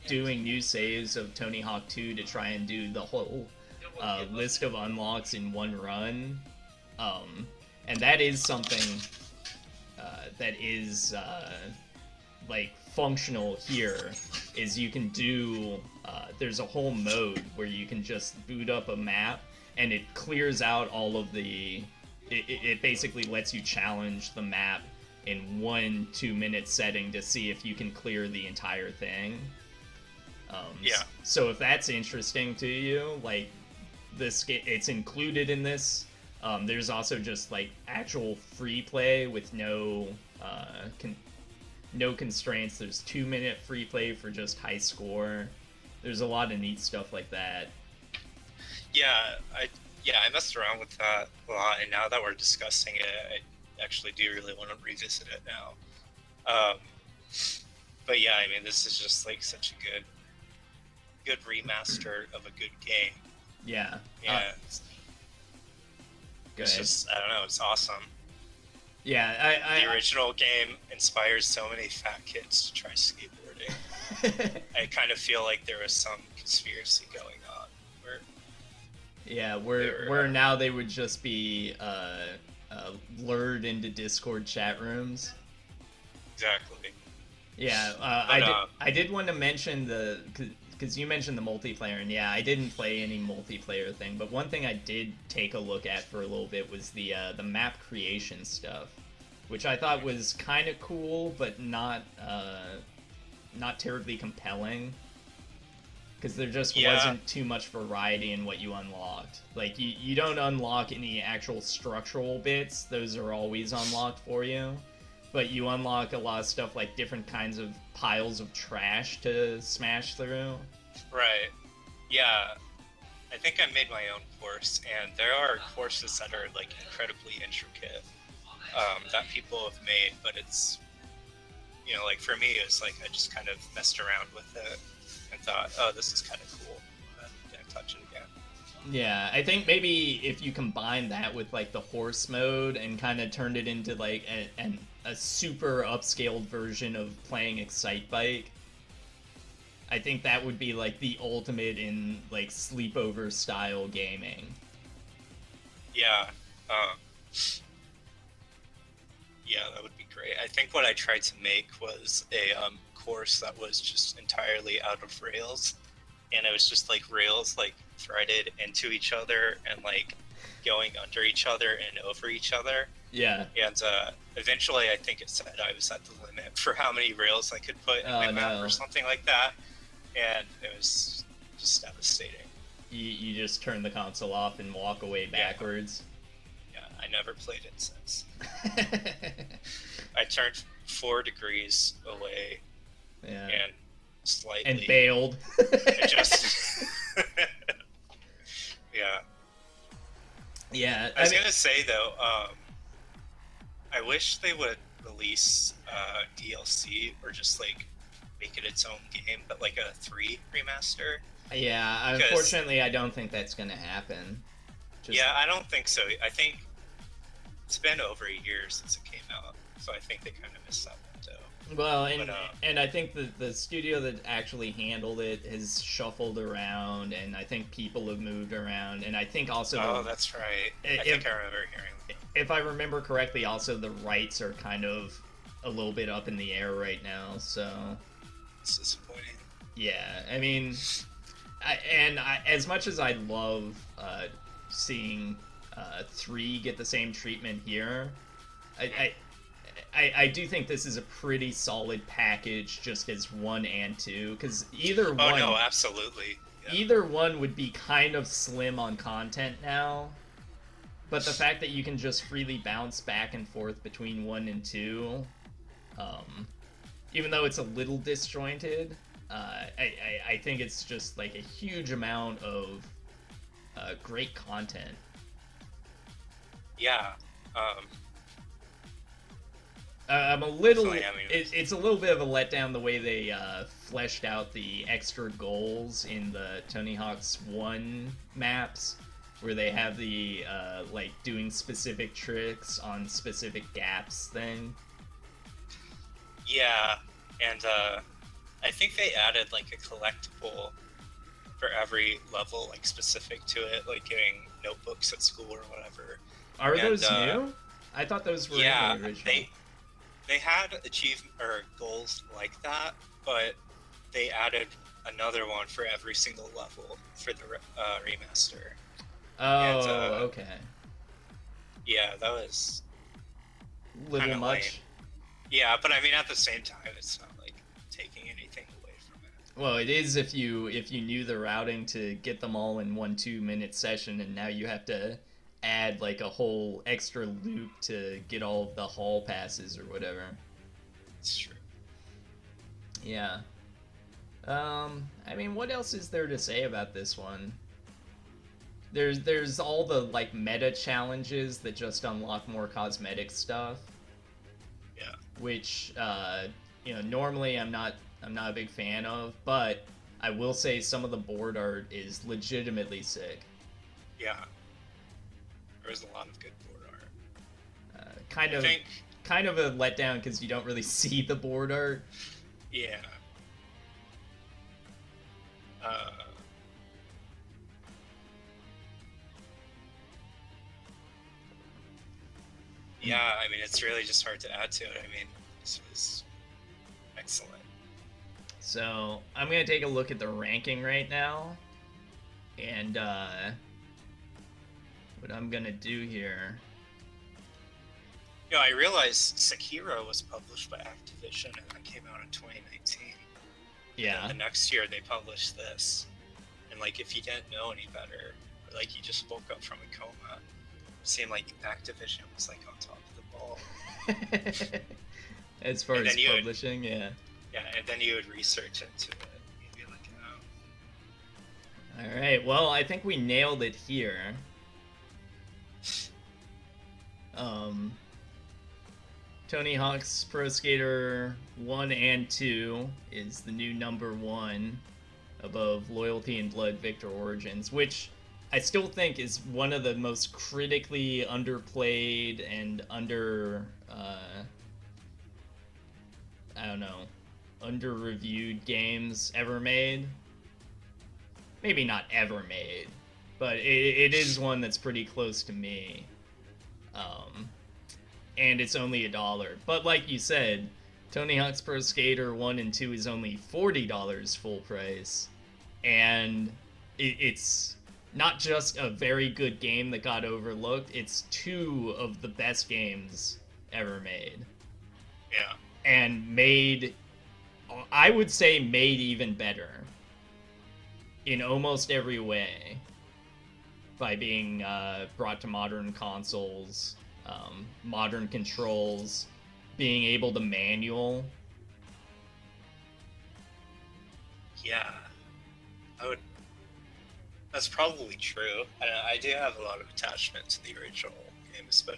doing new saves of Tony Hawk 2 to try and do the whole list of unlocks in one run. And that is something that is like functional here, is you can do there's a whole mode where you can just boot up a map and it clears out all of the it basically lets you challenge the map in 1-2 minute setting to see if you can clear the entire thing. Yeah. So if that's interesting to you, like it's included in this. There's also just like actual free play with no no constraints. There's 2-minute free play for just high score. There's a lot of neat stuff like that. I messed around with that a lot, and now that we're discussing it, I actually do really want to revisit it now. But yeah, I mean, this is just like such a good remaster of a good game. Yeah. Yeah. Go It's ahead. just, I don't know, it's awesome. Yeah, The original game inspires so many fat kids to try skateboarding. I kind of feel like there was some conspiracy going on where yeah, where now they would just be lured into Discord chat rooms. exactly. Yeah, I did want to mention because you mentioned the multiplayer, and yeah, I didn't play any multiplayer thing, but one thing I did take a look at for a little bit was the map creation stuff, which I thought was kind of cool, but not terribly compelling, because there just wasn't too much variety in what you unlocked. Like, you don't unlock any actual structural bits, those are always unlocked for you. But you unlock a lot of stuff like different kinds of piles of trash to smash through. Right. Yeah. I think I made my own course, and there are courses that are like incredibly intricate that people have made, but it's, you know, like for me, it's like I just kind of messed around with it and thought, oh, this is kind of cool. And didn't touch it again. Yeah, I think maybe if you combine that with like the horse mode and kind of turned it into like a super upscaled version of playing Excitebike, I think that would be like the ultimate in like sleepover style gaming. Yeah. Yeah, that would be great. I think what I tried to make was a course that was just entirely out of rails, and it was just like rails like threaded into each other and like going under each other and over each other. Yeah. And eventually, I think it said I was at the limit for how many rails I could put in my map or something like that, and it was just devastating. You just turn the console off and walk away backwards. Yeah, I never played it since. I turned 4 degrees away Yeah. and slightly And bailed. it just yeah. Yeah. I was gonna say though, I wish they would release DLC or just like make it its own game, but like a 3 remaster. Yeah, Because- unfortunately, I don't think that's gonna happen. Yeah, I don't think so. I think it's been over a year since it came out, so I think they kind of missed that window. Well, and But, and I think the studio that actually handled it has shuffled around, and I think people have moved around, and I think also Oh, that's right. I think I remember hearing that. if I remember correctly, also the rights are kind of a little bit up in the air right now. So It's disappointing. yeah, I mean, as much as I love seeing 3 get the same treatment here, I do think this is a pretty solid package just as 1 and 2, because either one. Oh no, absolutely. Yeah. Either one would be kind of slim on content now, but the fact that you can just freely bounce back and forth between 1 and 2, even though it's a little disjointed, I think it's just like a huge amount of great content. Yeah. I'm a little. Definitely, I mean, It's a little bit of a letdown the way they fleshed out the extra goals in the Tony Hawk's 1 maps. where they have the like doing specific tricks on specific gaps thing. Yeah, and I think they added like a collectible for every level, like specific to it, like getting notebooks at school or whatever. Are And, those new? I thought those were Yeah, in the original. they had achievement or goals like that, but they added another one for every single level for the remaster. Oh, and, okay. Yeah, that was Little kinda much. lame. Yeah, but I mean at the same time, it's not like taking anything away from it. Well, it is if you knew the routing to get them all in 1 2 minute session, and now you have to add like a whole extra loop to get all of the hall passes or whatever. It's true. Yeah. I mean, what else is there to say about this one? There's all the like meta challenges that just unlock more cosmetic stuff, Yeah. which normally I'm not a big fan of, but I will say some of the board art is legitimately sick. Yeah. There was a lot of good board art. Kind I of think, a letdown because you don't really see the board art. yeah. Yeah, I mean, it's really just hard to add to it. I mean, this was excellent. So I'm gonna take a look at the ranking right now, and what I'm gonna do here. You know, I realized Sekiro was published by Activision, and that came out in 2019. Yeah. And the next year they published this, and like, if you didn't know any better, or like you just woke up from a coma, it seemed like Activision was like on top of the ball. As far And as then you would- publishing, yeah. Yeah, and then you would research into it. You'd be like, oh. All right. Well, I think we nailed it here. Tony Hawk's Pro Skater 1 and 2 is the new number 1 above Loyalty and Blood Victor Origins, which I still think is one of the most critically underplayed and under-reviewed games ever made. Maybe not ever made, but it is one that's pretty close to me. And it's only $1. But like you said, Tony Hawk's Pro Skater 1 and 2 is only $40 full price. And it's not just a very good game that got overlooked, it's 2 of the best games ever made. Yeah. And made, I would say, made even better in almost every way by being brought to modern consoles, modern controls, being able to manual. Yeah. That's probably true. I do have a lot of attachment to the original games, but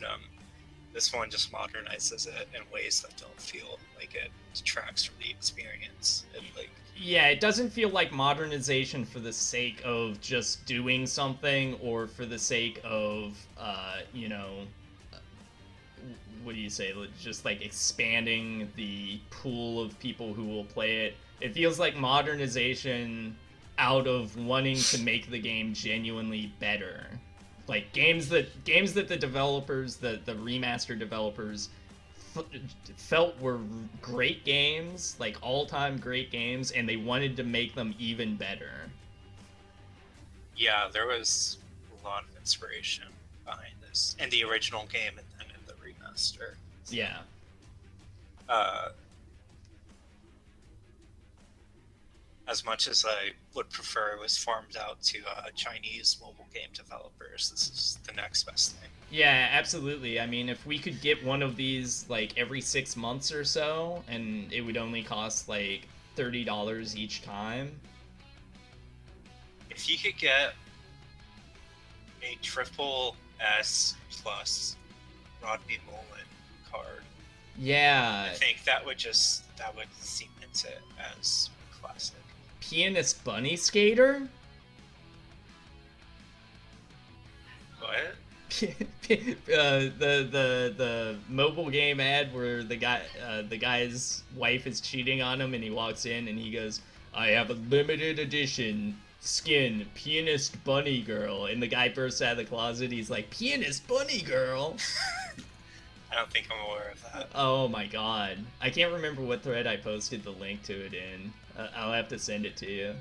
this one just modernizes it in ways that don't feel like it detracts from the experience. And like, Yeah, it doesn't feel like modernization for the sake of just doing something or for the sake of, what do you say, just like expanding the pool of people who will play it. It feels like modernization out of wanting to make the game genuinely better. Like games that the developers, the remaster developers felt were great games, like all-time great games, and they wanted to make them even better. yeah, there was a lot of inspiration behind this in the original game and then in the remaster. Yeah. As much as I would prefer it was farmed out to Chinese mobile game developers, this is the next best thing. Yeah, absolutely. I mean, if we could get one of these like every 6 months or so, and it would only cost like $30 each time. If you could get a triple S plus Rodney Mullen card, Yeah. I think that would cement it as a classic. Pianist Bunny Skater? the mobile game ad where the guy's wife is cheating on him and he walks in and he goes, "I have a limited edition skin pianist bunny girl," and the guy bursts out of the closet. He's like, "Pianist bunny girl." I don't think I'm aware of that. Oh my god, I can't remember what thread I posted the link to it in. I'll have to send it to you.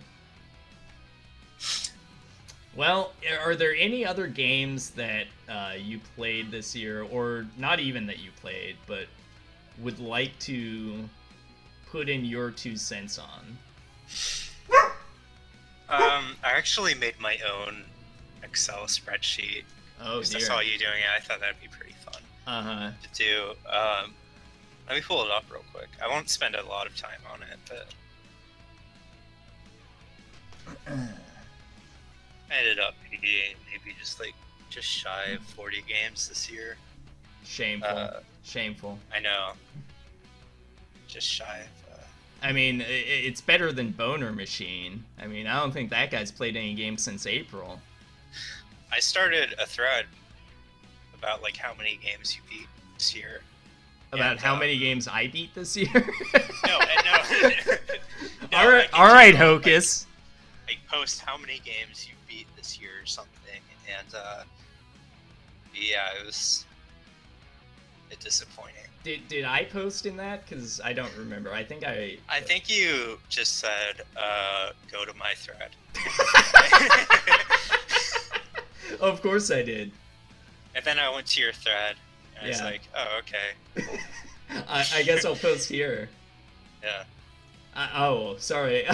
Well, are there any other games that you played this year, or not even that you played, but would like to put in your 2 cents on? I actually made my own Excel spreadsheet. Oh Because I dear. saw you doing it. I thought that'd be pretty fun Uh-huh. to do. Let me pull it up real quick. I won't spend a lot of time on it, but I ended up being maybe just shy of 40 games this year. Shameful. Shameful. I know. Just shy of. I mean, it's better than Boner Machine. I mean, I don't think that guy's played any games since April. I started a thread about like how many games you beat this year. About And, how many games I beat this year? No, no. No, all right, like, in all right, general, Hocus. Like post how many games you beat this year or something, and yeah, it was a bit disappointing. Did I post in that? Because I don't remember. I think I you just said, go to my thread. Of course I did. And then I went to your thread, and I was Yeah. like, oh, okay. I guess I'll post here. Yeah. Oh, sorry.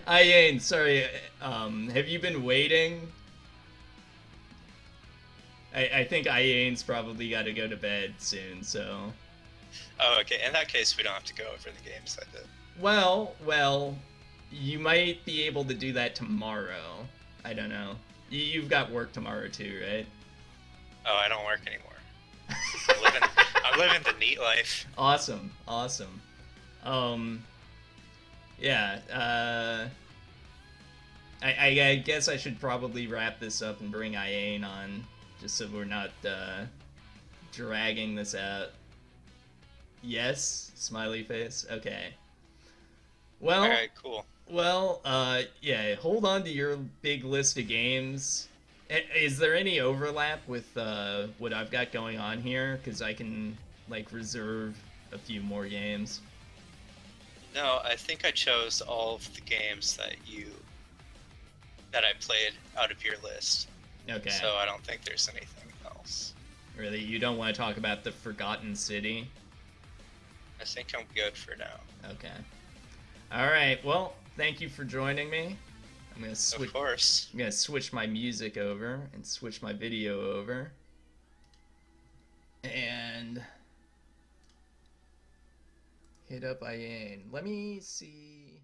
Ian, sorry. Have you been waiting? I think Iain's probably got to go to bed soon, so... Oh, okay. In that case, we don't have to go over the games I did. Well, you might be able to do that tomorrow. I don't know. You've got work tomorrow too, right? Oh, I don't work anymore. I'm living the neat life. Awesome. Yeah, I guess I should probably wrap this up and bring Iain on, just so we're not, dragging this out. Yes? Smiley face? Okay. Well, Alright, cool. well, yeah, hold on to your big list of games. Is there any overlap with, what I've got going on here? Because I can, like, reserve a few more games. No, I think I chose all of the games that I played out of your list. Okay. So I don't think there's anything else. Really, you don't want to talk about the Forgotten City? I think I'm good for now. Okay. Alright, well, thank you for joining me. I'm gonna Of course. I'm gonna switch my music over and switch my video over. And hit up Iain. Let me see.